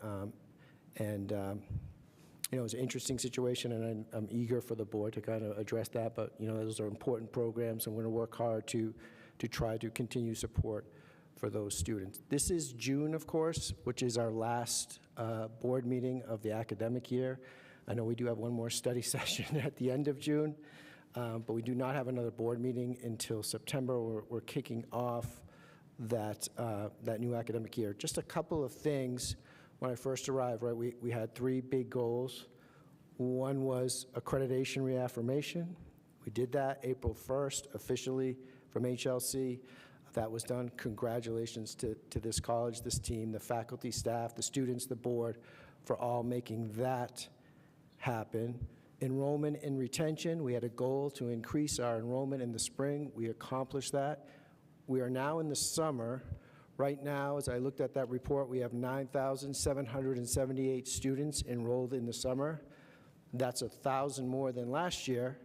It's an interesting situation, and I'm eager for the board to kind of address that. But those are important programs, and we're going to work hard to try to continue support for those students. This is June, of course, which is our last board meeting of the academic year. I know we do have one more study session at the end of June, but we do not have another board meeting until September. We're kicking off that new academic year. Just a couple of things. When I first arrived, right, we had 3 big goals. One was accreditation reaffirmation. We did that April 1st, officially from HLC. That was done. Congratulations to this college, this team, the faculty, staff, the students, the board, for all making that happen. Enrollment and retention, we had a goal to increase our enrollment in the spring. We accomplished that. We are now in the summer. Right now, as I looked at that report, we have 9,778 students enrolled in the summer. That's 1,000 more than last year,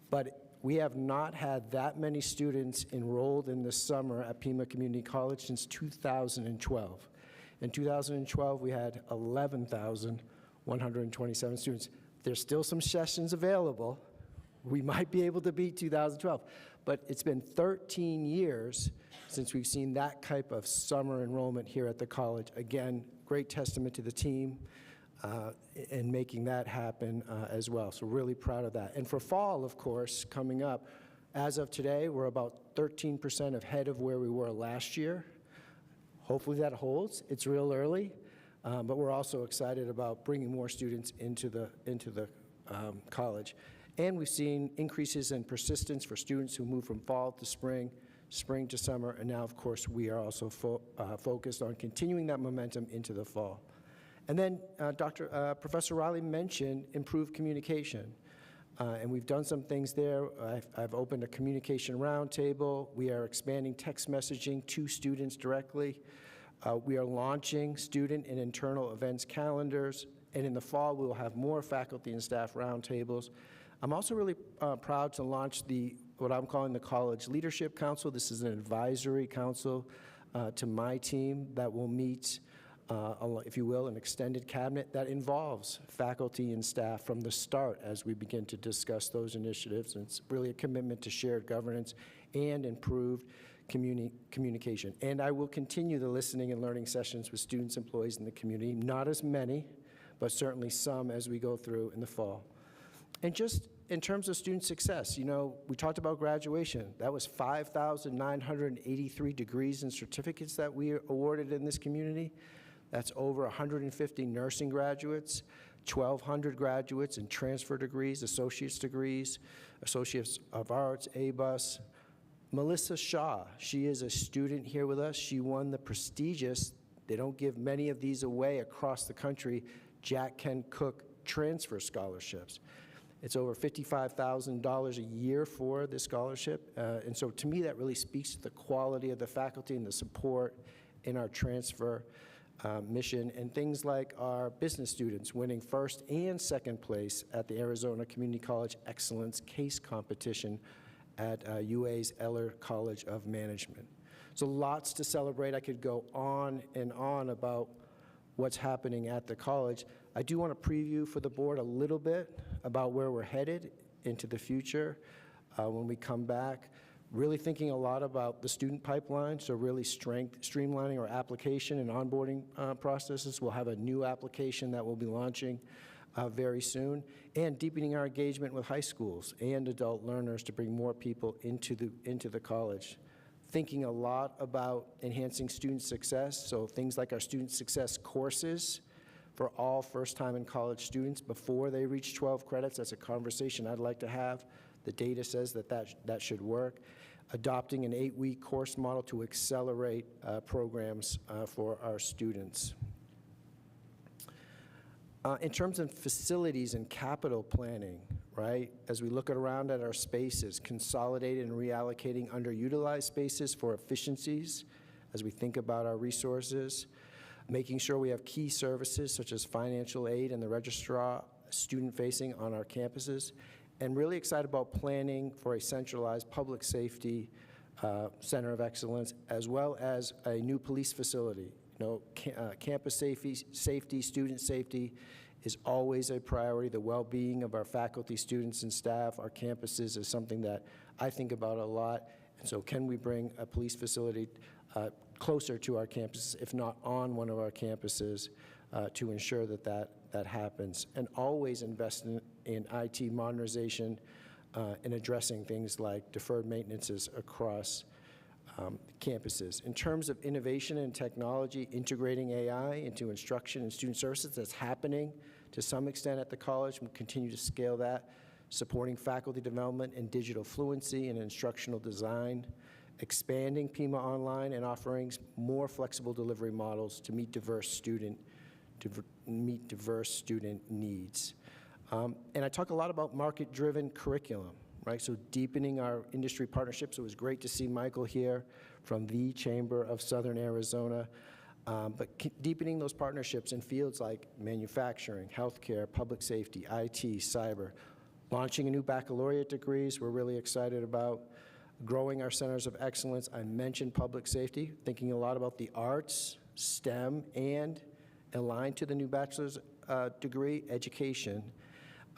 but we have not had that many students enrolled in the summer at Pima Community College since 2012. In 2012, we had 11,127 students. There's still some sessions available. We might be able to beat 2012, but it's been 13 years since we've seen that type of summer enrollment here at the college. Again, great testament to the team in making that happen as well. So really proud of that. And for fall, of course, coming up, as of today, we're about 13% ahead of where we were last year. Hopefully that holds. It's real early, but we're also excited about bringing more students into the college. And we've seen increases in persistence for students who move from fall to spring, spring to summer, and now, of course, we are also focused on continuing that momentum into the fall. And then Professor Riley mentioned improved communication, and we've done some things there. I've opened a communication roundtable. We are expanding text messaging to students directly. We are launching student and internal events calendars, and in the fall, we will have more faculty and staff roundtables. I'm also really proud to launch what I'm calling the College Leadership Council. This is an advisory council to my team that will meet, if you will, an extended cabinet that involves faculty and staff from the start as we begin to discuss those initiatives. And it's really a commitment to shared governance and improved communication. And I will continue the listening and learning sessions with students, employees in the community, not as many, but certainly some as we go through in the fall. And just in terms of student success, you know, we talked about graduation. That was 5,983 degrees and certificates that we awarded in this community. That's over 150 nursing graduates, 1,200 graduates in transfer degrees, associates of arts, ABUS. Melissa Shaw, she is a student here with us. She won the prestigious, they don't give many of these away across the country, Jack Ken Cook transfer scholarships. It's over $55,000 a year for this scholarship. And so to me, that really speaks to the quality of the faculty and the support in our transfer mission. And things like our business students winning first and second place at the Arizona Community College Excellence Case Competition at UA's Eller College of Management. So lots to celebrate. I could go on and on about what's happening at the college. I do want to preview for the board a little bit about where we're headed into the future when we come back. Really thinking a lot about the student pipeline, so really streamlining our application and onboarding processes. We'll have a new application that we'll be launching very soon, and deepening our engagement with high schools and adult learners to bring more people into the college. Thinking a lot about enhancing student success, so things like our student success courses for all first-time in college students before they reach 12 credits. That's a conversation I'd like to have. The data says that should work. Adopting an 8-week course model to accelerate programs for our students. In terms of facilities and capital planning, right, as we look around at our spaces, consolidating and reallocating underutilized spaces for efficiencies as we think about our resources, making sure we have key services such as financial aid and the registrar student-facing on our campuses, and really excited about planning for a centralized public safety center of excellence, as well as a new police facility. You know, campus safety, student safety is always a priority. The well-being of our faculty, students, and staff, our campuses, is something that I think about a lot. And so can we bring a police facility closer to our campuses, if not on one of our campuses, to ensure that happens? And always invest in IT modernization and addressing things like deferred maintenances across campuses. In terms of innovation and technology, integrating AI into instruction and student services, that's happening to some extent at the college. We'll continue to scale that, supporting faculty development and digital fluency and instructional design, expanding Pima Online and offering more flexible delivery models to meet diverse student needs. And I talk a lot about market-driven curriculum, right? So deepening our industry partnerships. It was great to see Michael here from the Chamber of Southern Arizona. But deepening those partnerships in fields like manufacturing, healthcare, public safety, IT, cyber, launching a new baccalaureate degrees we're really excited about, growing our centers of excellence. I mentioned public safety, thinking a lot about the arts, STEM, and aligned to the new bachelor's degree, education,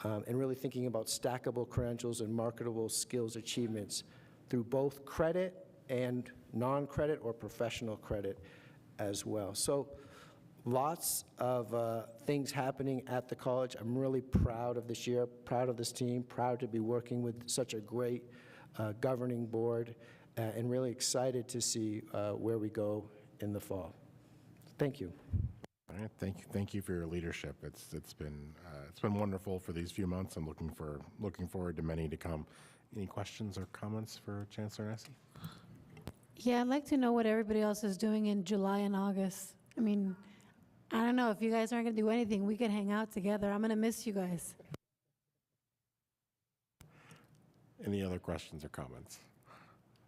and really thinking about stackable credentials and marketable skills achievements through both credit and non-credit or professional credit as well. So lots of things happening at the college. I'm really proud of this year, proud of this team, proud to be working with such a great governing board, and really excited to see where we go in the fall. Thank you. All right, thank you for your leadership. It's been wonderful for these few months. I'm looking forward to many to come. Any questions or comments for Chancellor Nessie? Yeah, I'd like to know what everybody else is doing in July and August. I mean, I don't know, if you guys aren't going to do anything, we could hang out together. I'm going to miss you guys. Any other questions or comments?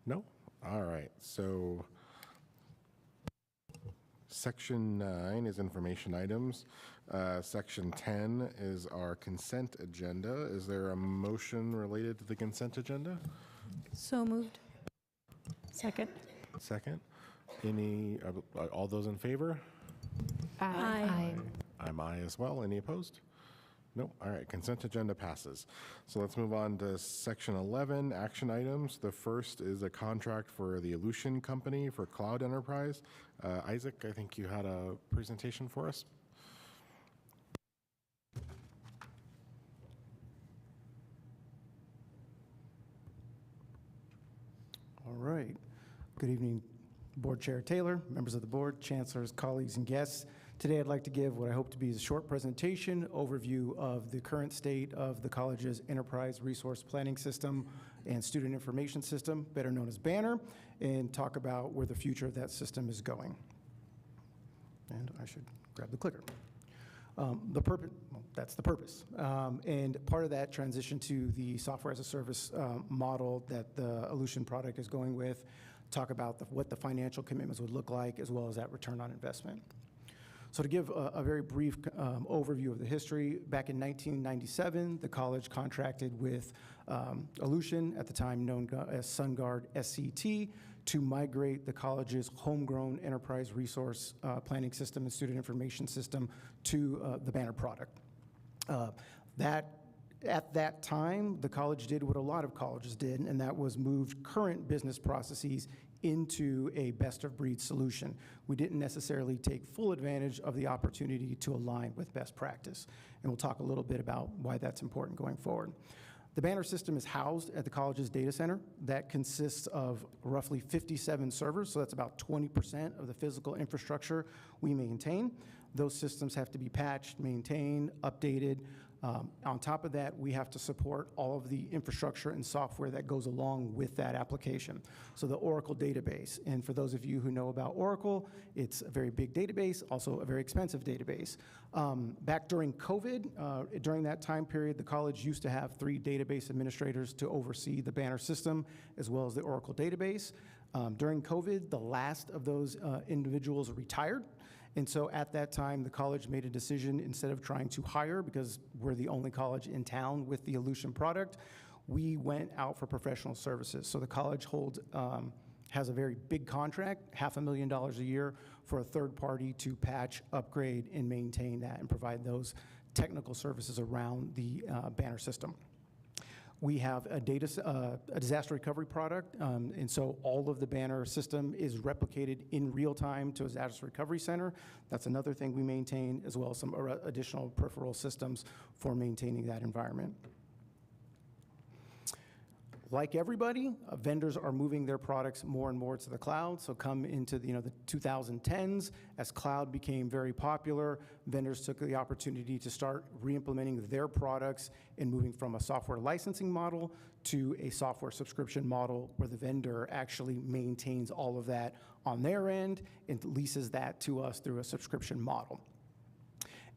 No? All right, so Section 9 is information items. Section 10 is our consent agenda. Is there a motion related to the consent agenda? So moved. Second. Second. All those in favor? Aye. I'm aye as well. Any opposed? No. All right, consent agenda passes. So let's move on to Section 11, action items. The first is a contract for the Aleutian Company for Cloud Enterprise. Isaac, I think you had a presentation for us. All right. Good evening, Board Chair Taylor, members of the board, chancellors, colleagues, and guests. Today, I'd like to give what I hope to be a short presentation overview of the current state of the college's Enterprise Resource Planning System and Student Information System, better known as Banner, and talk about where the future of that system is going. And I should grab the clicker. That's the purpose. And part of that transition to the software as a service model that the Aleutian product is going with, talk about what the financial commitments would look like, as well as that return on investment. So to give a very brief overview of the history, back in 1997, the college contracted with Aleutian, at the time known as SunGard SCT, to migrate the college's homegrown enterprise resource planning system and student information system to the Banner product. At that time, the college did what a lot of colleges did, and that was moved current business processes into a best-of-breed solution. We didn't necessarily take full advantage of the opportunity to align with best practice, and we'll talk a little bit about why that's important going forward. The Banner system is housed at the college's data center. That consists of roughly 57 servers, so that's about 20% of the physical infrastructure we maintain. Those systems have to be patched, maintained, updated. On top of that, we have to support all of the infrastructure and software that goes along with that application. So the Oracle database, and for those of you who know about Oracle, it's a very big database, also a very expensive database. Back during COVID, during that time period, the college used to have 3 database administrators to oversee the Banner system, as well as the Oracle database. During COVID, the last of those individuals retired. And so at that time, the college made a decision, instead of trying to hire, because we're the only college in town with the Aleutian product, we went out for professional services. So the college has a very big contract, $500,000 a year, for a third party to patch, upgrade, and maintain that and provide those technical services around the Banner system. We have a disaster recovery product, and so all of the Banner system is replicated in real time to a disaster recovery center. That's another thing we maintain, as well as some additional peripheral systems for maintaining that environment. Like everybody, vendors are moving their products more and more to the cloud. So come into the 2010s, as cloud became very popular, vendors took the opportunity to start re-implementing their products and moving from a software licensing model to a software subscription model, where the vendor actually maintains all of that on their end and leases that to us through a subscription model.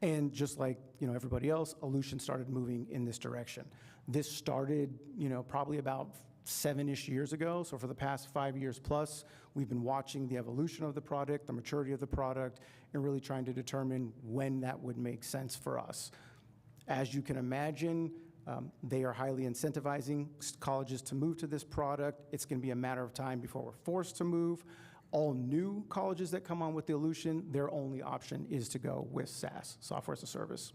And just like everybody else, Aleutian started moving in this direction. This started probably about 7-ish years ago. So for the past 5 years plus, we've been watching the evolution of the product, the maturity of the product, and really trying to determine when that would make sense for us. As you can imagine, They are highly incentivizing colleges to move to this product. It's going to be a matter of time before we're forced to move. All new colleges that come on with the Elution, their only option is to go with SaaS, software as a service.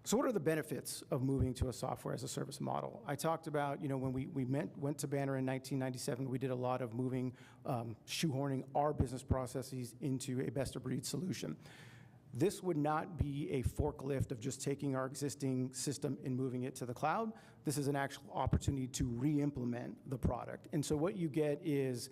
So what are the benefits of moving to a software as a service model? I talked about, when we went to Banner in 1997, we did a lot of moving, shoehorning our business processes into a best-of-breed solution. This would not be a forklift of just taking our existing system and moving it to the cloud. This is an actual opportunity to re-implement the product. And so what you get is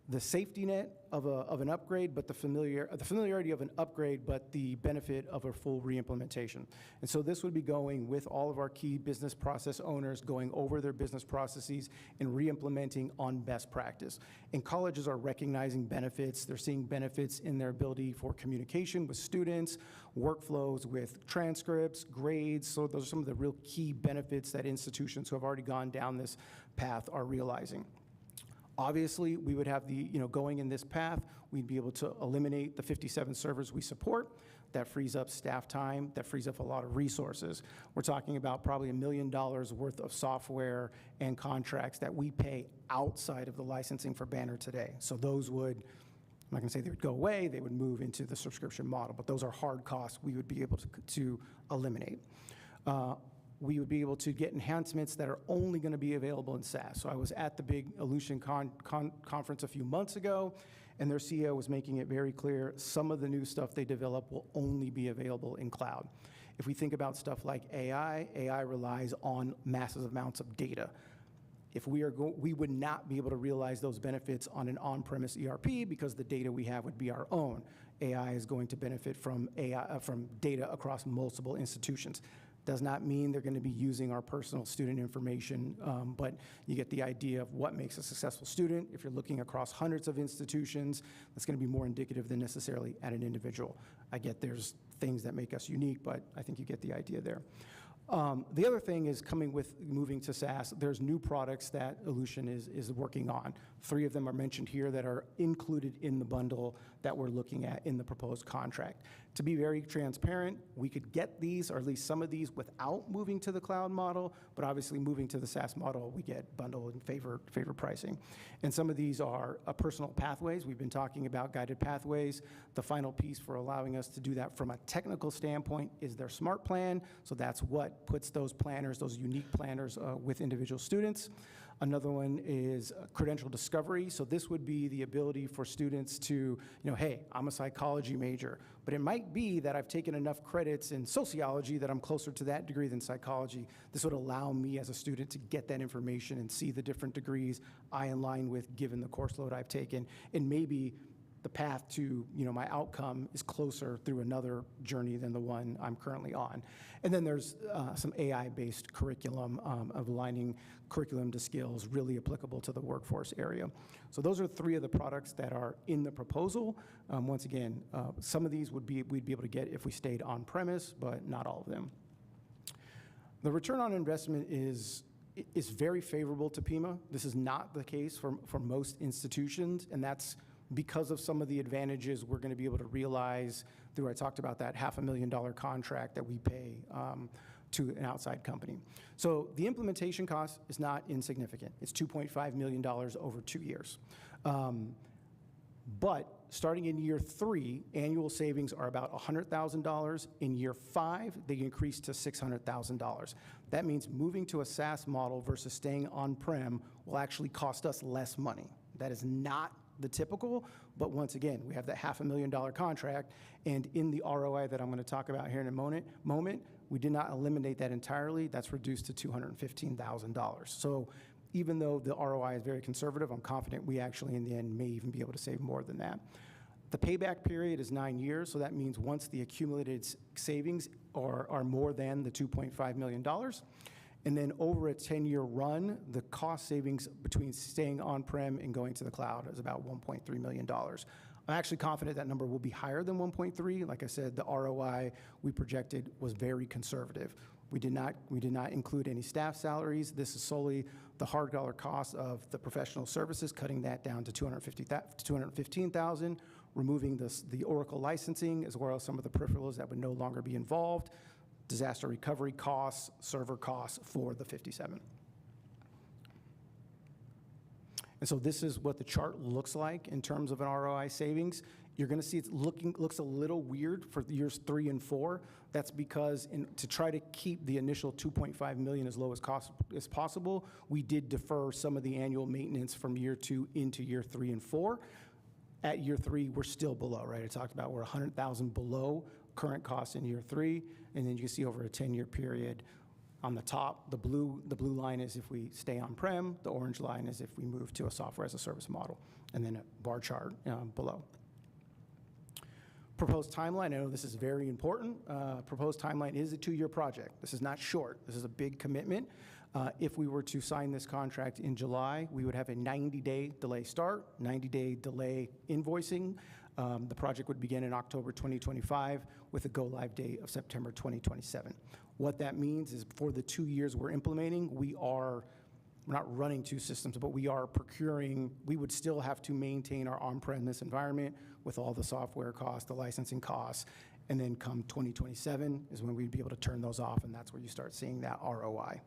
the safety net of an upgrade, but the familiarity of an upgrade, but the benefit of a full re-implementation. And so this would be going with all of our key business process owners, going over their business processes and re-implementing on best practice. And colleges are recognizing benefits. They're seeing benefits in their ability for communication with students, workflows with transcripts, grades. So those are some of the real key benefits that institutions who have already gone down this path are realizing. Obviously, we would have going in this path, we'd be able to eliminate the 57 servers we support. That frees up staff time, that frees up a lot of resources. We're talking about probably $1 million worth of software and contracts that we pay outside of the licensing for Banner today. So those would, I'm not gonna say they would go away, they would move into the subscription model, but those are hard costs we would be able to eliminate. We would be able to get enhancements that are only going to be available in SaaS. So I was at the big Elution conference a few months ago, and their CEO was making it very clear some of the new stuff they develop will only be available in cloud. If we think about stuff like AI relies on massive amounts of data. If we would not be able to realize those benefits on an on-premise ERP because the data we have would be our own. AI is going to benefit from data across multiple institutions. Does not mean they're going to be using our personal student information, but you get the idea of what makes a successful student. If you're looking across hundreds of institutions, that's going to be more indicative than necessarily at an individual. I get there's things that make us unique, but I think you get the idea there. The other thing is coming with moving to SaaS, there's new products that Elution is working on. 3 of them are mentioned here that are included in the bundle that we're looking at in the proposed contract. To be very transparent, we could get these, or at least some of these, without moving to the cloud model, but obviously moving to the SaaS model, we get bundle and favor pricing. And some of these are personal pathways. We've been talking about guided pathways. The final piece for allowing us to do that from a technical standpoint is their smart plan. So that's what puts those planners, those unique planners with individual students. Another one is credential discovery. So this would be the ability for students to, hey, I'm a psychology major, but it might be that I've taken enough credits in sociology that I'm closer to that degree than psychology. This would allow me as a student to get that information and see the different degrees I align with given the course load I've taken, and maybe the path to my outcome is closer through another journey than the one I'm currently on. And then there's some AI-based curriculum of aligning curriculum to skills really applicable to the workforce area. So those are 3 of the products that are in the proposal. Once again, some of these we'd be able to get if we stayed on premise, but not all of them. The return on investment is very favorable to Pima. This is not the case for most institutions, and that's because of some of the advantages we're going to be able to realize through, I talked about that $500,000 contract that we pay to an outside company. So the implementation cost is not insignificant. It's $2.5 million over 2 years. But starting in year 3, annual savings are about $100,000. In year 5, they increase to $600,000. That means moving to a SaaS model versus staying on-prem will actually cost us less money. That is not the typical, but once again, we have that $500,000 contract, and in the ROI that I'm going to talk about here in a moment, we did not eliminate that entirely. That's reduced to $215,000. So even though the ROI is very conservative, I'm confident we actually in the end may even be able to save more than that. The payback period is 9 years, so that means once the accumulated savings are more than the $2.5 million, and then over a 10-year run, the cost savings between staying on-prem and going to the cloud is about $1.3 million. I'm actually confident that number will be higher than 1.3. Like I said, the ROI we projected was very conservative. We did not include any staff salaries. This is solely the hard dollar cost of the professional services, cutting that down to $215,000, removing the Oracle licensing, as well as some of the peripherals that would no longer be involved. disaster recovery costs, server costs for the 57. And so this is what the chart looks like in terms of an ROI savings. You're going to see it looks a little weird for years 3 and 4. That's because to try to keep the initial $2.5 million as low as possible, we did defer some of the annual maintenance from year 2 into year 3 and 4. At year 3, we're still below, right? I talked about we're $100,000 below current costs in year 3, and then you can see over a 10-year period. On the top, the blue line is if we stay on-prem, the orange line is if we move to a software as a service model, and then a bar chart below. Proposed timeline, I know this is very important. Proposed timeline is a 2-year project. This is not short. This is a big commitment. If we were to sign this contract in July, we would have a 90-day delay start, 90-day delay invoicing. The project would begin in October 2025 with a go-live date of September 2027. What that means is for the 2 years we're implementing, we're not running 2 systems, but we are procuring. We would still have to maintain our on-premise environment with all the software costs, the licensing costs, and then come 2027 is when we'd be able to turn those off, and that's where you start seeing that ROI.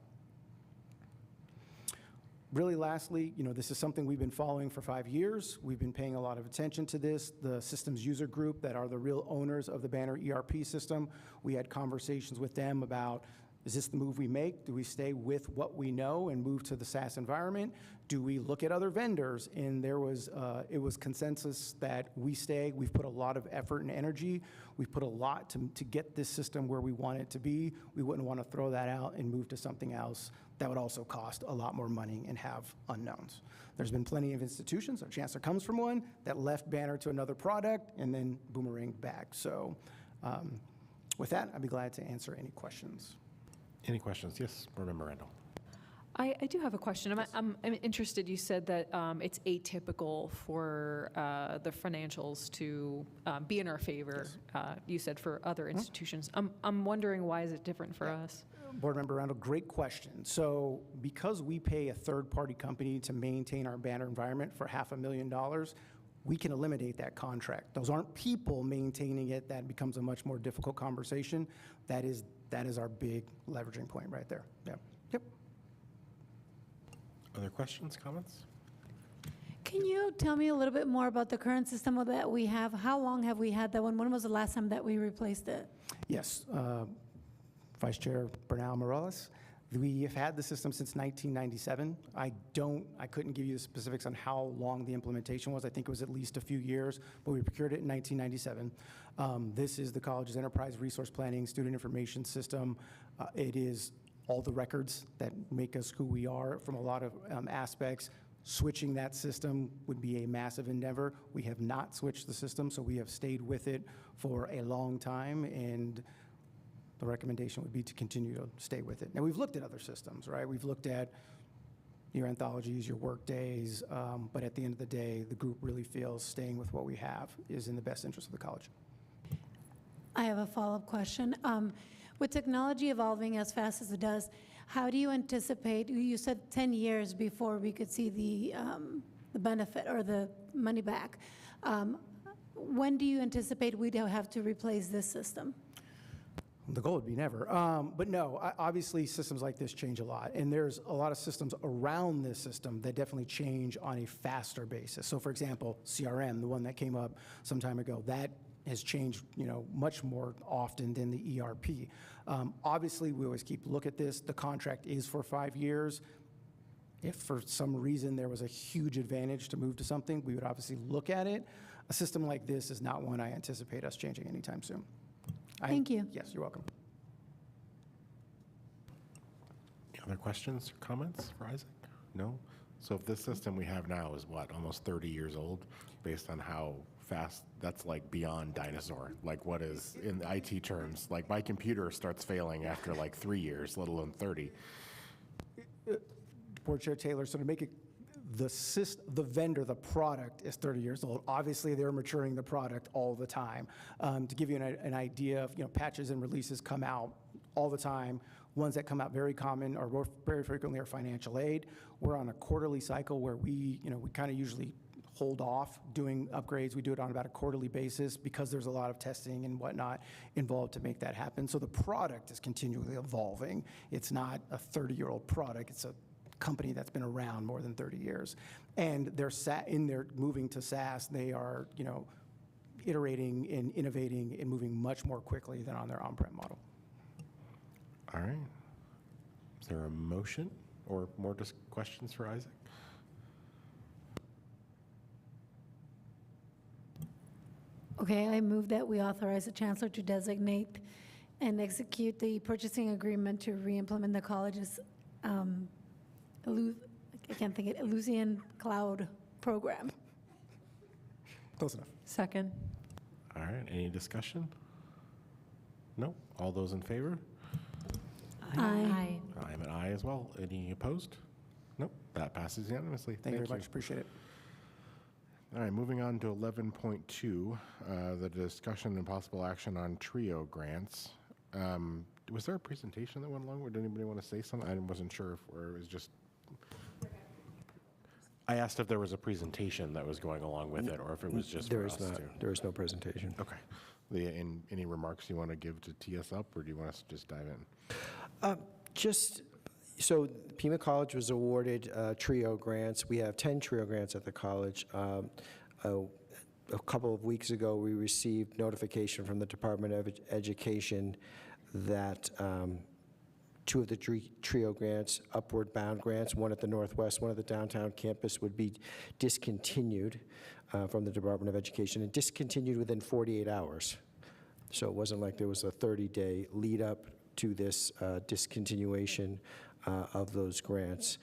Really lastly, this is something we've been following for 5 years. We've been paying a lot of attention to this. The systems user group that are the real owners of the Banner ERP system, we had conversations with them about, is this the move we make? Do we stay with what we know and move to the SaaS environment? Do we look at other vendors? And it was consensus that we stay. We've put a lot of effort and energy. We've put a lot to get this system where we want it to be. We wouldn't want to throw that out and move to something else that would also cost a lot more money and have unknowns. There's been plenty of institutions, our Chancellor comes from one, that left Banner to another product and then boomeranged back. So with that, I'd be glad to answer any questions. Any questions? Yes, Board Member Randall. I do have a question. I'm interested, you said that it's atypical for the financials to be in our favor, yes. You said for other institutions. I'm wondering, why is it different for us? Board Member Randall, great question. So because we pay a third-party company to maintain our Banner environment for $500,000, we can eliminate that contract. Those aren't people maintaining it. That becomes a much more difficult conversation. That is our big leveraging point right there. Yeah. Yep. Other questions, comments? Can you tell me a little bit more about the current system that we have? How long have we had that one? When was the last time that we replaced it? Yes. Vice Chair Bernal Morales. We have had the system since 1997. I couldn't give you the specifics on how long the implementation was. I think it was at least a few years, but we procured it in 1997. This is the college's enterprise resource planning student information system. It is all the records that make us who we are from a lot of aspects. Switching that system would be a massive endeavor. We have not switched the system, so we have stayed with it for a long time, and the recommendation would be to continue to stay with it. Now, we've looked at other systems, right? We've looked at your anthologies, your work days, but at the end of the day, the group really feels staying with what we have is in the best interest of the college. I have a follow-up question. With technology evolving as fast as it does, how do you anticipate, you said 10 years before we could see the benefit or the money back. When do you anticipate we'd have to replace this system? The goal would be never. But no, obviously systems like this change a lot. And there's a lot of systems around this system that definitely change on a faster basis. So for example, CRM, the one that came up some time ago, that has changed much more often than the ERP. Obviously, we always look at this. The contract is for 5 years. If for some reason there was a huge advantage to move to something, we would obviously look at it. A system like this is not one I anticipate us changing anytime soon. Thank you. Yes, you're welcome. Any other questions or comments for Isaac? No? So if this system we have now is what, almost 30 years old, based on how fast, that's like beyond dinosaur. Like what is, in IT terms, like my computer starts failing after like 3 years, let alone 30. Board Chair Taylor, so to make it, the vendor, the product is 30 years old. Obviously, they're maturing the product all the time. To give you an idea of, patches and releases come out all the time. Ones that come out very common or very frequently are financial aid. We're on a quarterly cycle where we kind of usually hold off doing upgrades. We do it on about a quarterly basis because there's a lot of testing and whatnot involved to make that happen. So the product is continually evolving. It's not a 30-year-old product. It's a company that's been around more than 30 years. And they're moving to SaaS, they are, iterating and innovating and moving much more quickly than on their on-prem model. All right. Is there a motion or more questions for Isaac? Okay, I move that we authorize the chancellor to designate and execute the purchasing agreement to re-implement the college's Ellucian Cloud program. Close enough. Second. All right, any discussion? No? All those in favor? Aye. I'm an aye as well. Any opposed? Nope, that passes unanimously. Thank you very much, appreciate it. All right, moving on to 11.2, the discussion and possible action on TRIO grants. Was there a presentation that went along? Or did anybody want to say something? I wasn't sure if or it was just. I asked if there was a presentation that was going along with it, or if it was just There for is us not. to. There is no presentation. Okay. Any remarks you want to give to tee us up, or do you want us to just dive in? So Pima College was awarded TRIO grants. We have 10 TRIO grants at the college. A couple of weeks ago, we received notification from the Department of Education that 2 of the TRIO grants, Upward Bound grants, one at the Northwest, one at the downtown campus, would be discontinued from the Department of Education, and discontinued within 48 hours. So it wasn't like there was a 30-day lead up to this discontinuation of those grants.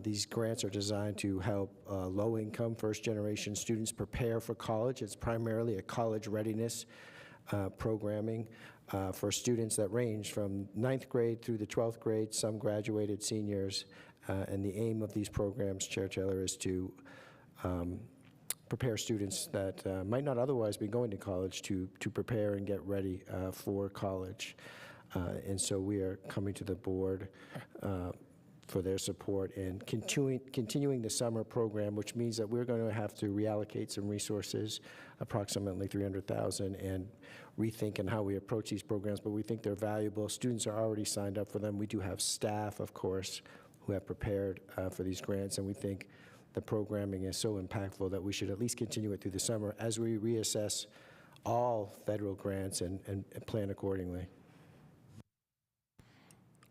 These grants are designed to help low-income, first-generation students prepare for college. It's primarily a college readiness programming for students that range from 9th grade through the 12th grade, some graduated seniors. And the aim of these programs, Chair Taylor, is to prepare students that might not otherwise be going to college to prepare and get ready for college. And so we are coming to the board for their support and continuing the summer program, which means that we're going to have to reallocate some resources, approximately $300,000, and rethink in how we approach these programs, but we think they're valuable. Students are already signed up for them. We do have staff, of course, who have prepared for these grants, and we think the programming is so impactful that we should at least continue it through the summer as we reassess all federal grants and plan accordingly.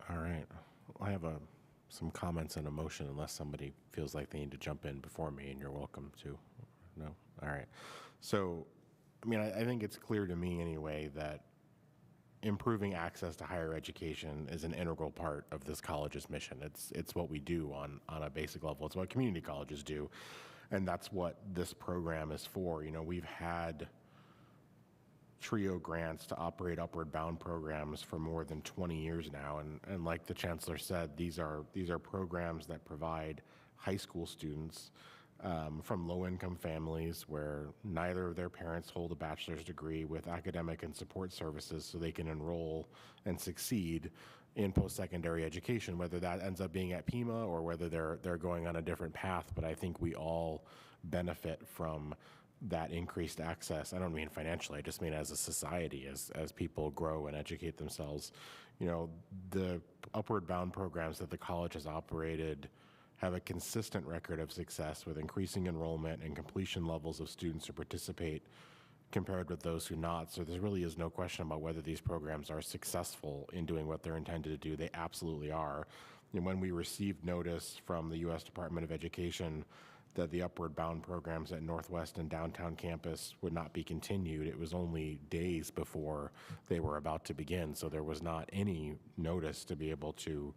All right. I have some comments and a motion unless somebody feels like they need to jump in before me, and you're welcome to. No? All right. So, I think it's clear to me anyway that improving access to higher education is an integral part of this college's mission. It's what we do on a basic level. It's what community colleges do, and that's what this program is for. We've had TRIO grants to operate Upward Bound programs for more than 20 years now, and like the Chancellor said, these are programs that provide high school students from low-income families where neither of their parents hold a bachelor's degree with academic and support services so they can enroll and succeed in post-secondary education, whether that ends up being at Pima or whether they're going on a different path. But I think we all benefit from that increased access. I don't mean financially, I just mean as a society, as people grow and educate themselves. The Upward Bound programs that the college has operated have a consistent record of success with increasing enrollment and completion levels of students who participate compared with those who not. So there really is no question about whether these programs are successful in doing what they're intended to do. They absolutely are. And when we received notice from the U.S. Department of Education that the Upward Bound programs at Northwest and downtown campus would not be continued, it was only days before they were about to begin. So there was not any notice to be able to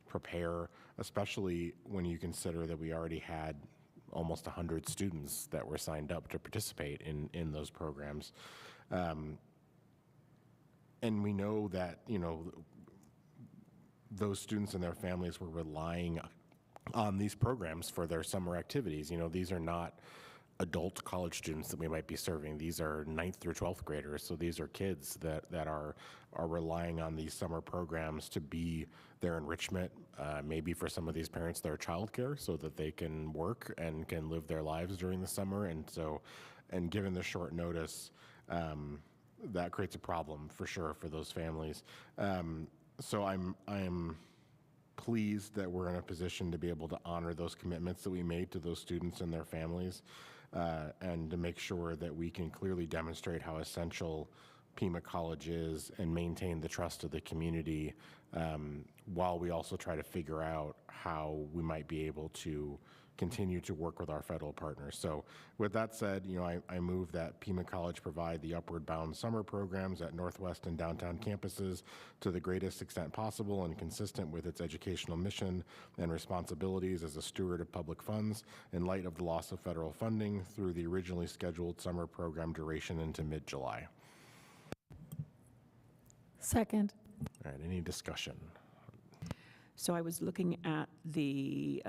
prepare, especially when you consider that we already had almost 100 students that were signed up to participate in those programs. And we know that, those students and their families were relying on these programs for their summer activities. These are not adult college students that we might be serving. These are 9th through 12th graders, so these are kids that are relying on these summer programs to be their enrichment, maybe for some of these parents, their childcare, so that they can work and can live their lives during the summer. And given the short notice, that creates a problem for sure for those families. So I'm pleased that we're in a position to be able to honor those commitments that we made to those students and their families, and to make sure that we can clearly demonstrate how essential Pima College is and maintain the trust of the community, while we also try to figure out how we might be able to continue to work with our federal partners. So with that said, I move that Pima College provide the upward bound summer programs at Northwest and downtown campuses to the greatest extent possible and consistent with its educational mission and responsibilities as a steward of public funds in light of the loss of federal funding through the originally scheduled summer program duration into mid-July. Second. All right, any discussion? So I was looking at the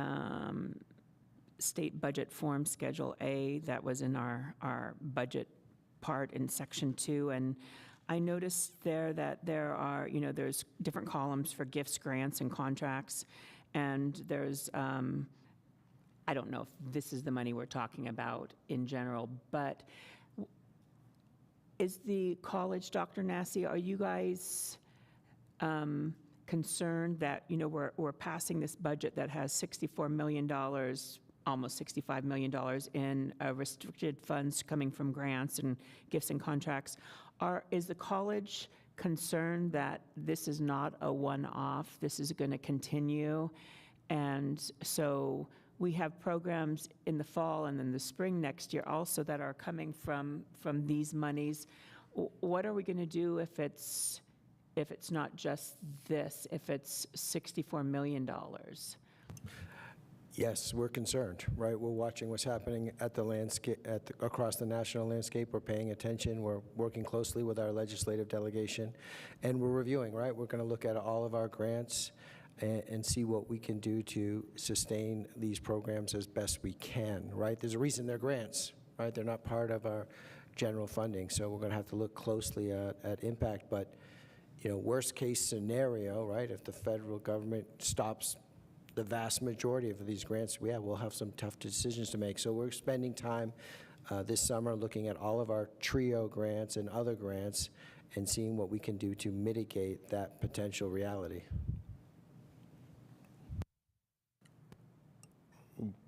state budget form Schedule A that was in our budget part in Section 2, and I noticed there that there are, there's different columns for gifts, grants, and contracts, and there's, I don't know if this is the money we're talking about in general, but is the college, Dr. Nassi, are you guys concerned that, we're passing this budget that has $64 million, almost $65 million in restricted funds coming from grants and gifts and contracts? Is the college concerned that this is not a one-off, this is going to continue? And so we have programs in the fall and in the spring next year also that are coming from these monies. What are we going to do if it's not just this, if it's $64 million? Yes, we're concerned, right? We're watching what's happening at the landscape, across the national landscape. We're paying attention. We're working closely with our legislative delegation, and we're reviewing, right? We're going to look at all of our grants and see what we can do to sustain these programs as best we can, right? There's a reason they're grants, right? They're not part of our general funding, so we're going to have to look closely at impact. But, worst case scenario, right? If the federal government stops the vast majority of these grants, we'll have some tough decisions to make. So we're spending time this summer looking at all of our TRIO grants and other grants and seeing what we can do to mitigate that potential reality.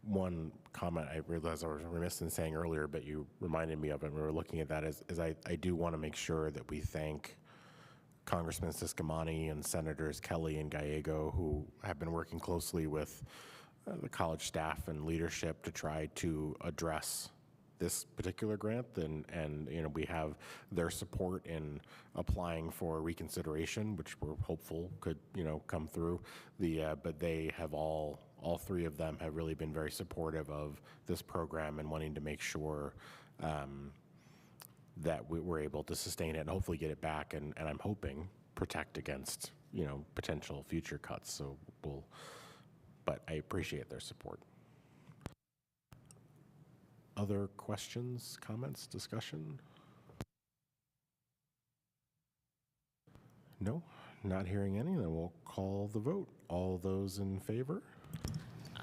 One comment I realized I was remiss in saying earlier, but you reminded me of it when we were looking at that, is I do want to make sure that we thank Congressman Siscomani and Senators Kelly and Gallego, who have been working closely with the college staff and leadership to try to address this particular grant, and we have their support in applying for reconsideration, which we're hopeful could come through. But they have all three of them have really been very supportive of this program and wanting to make sure that we're able to sustain it and hopefully get it back, and I'm hoping protect against potential future cuts. So but I appreciate their support. Other questions, comments, discussion? No, not hearing any. Then we'll call the vote. All those in favor?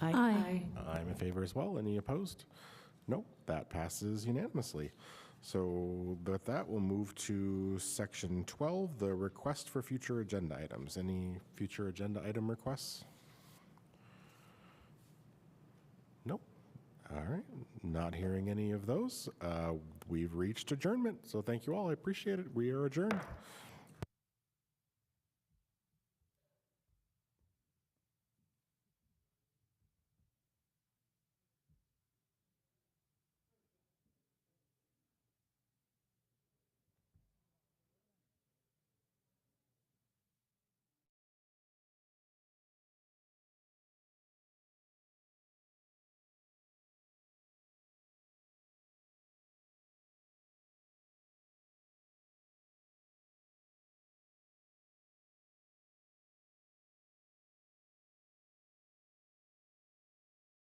Aye. I'm in favor as well. Any opposed? No, that passes unanimously. So with that, we'll move to section 12, the request for future agenda items. Any future agenda item requests? Nope. All right, not hearing any of those. We've reached adjournment, so thank you all. I appreciate it. We are adjourned.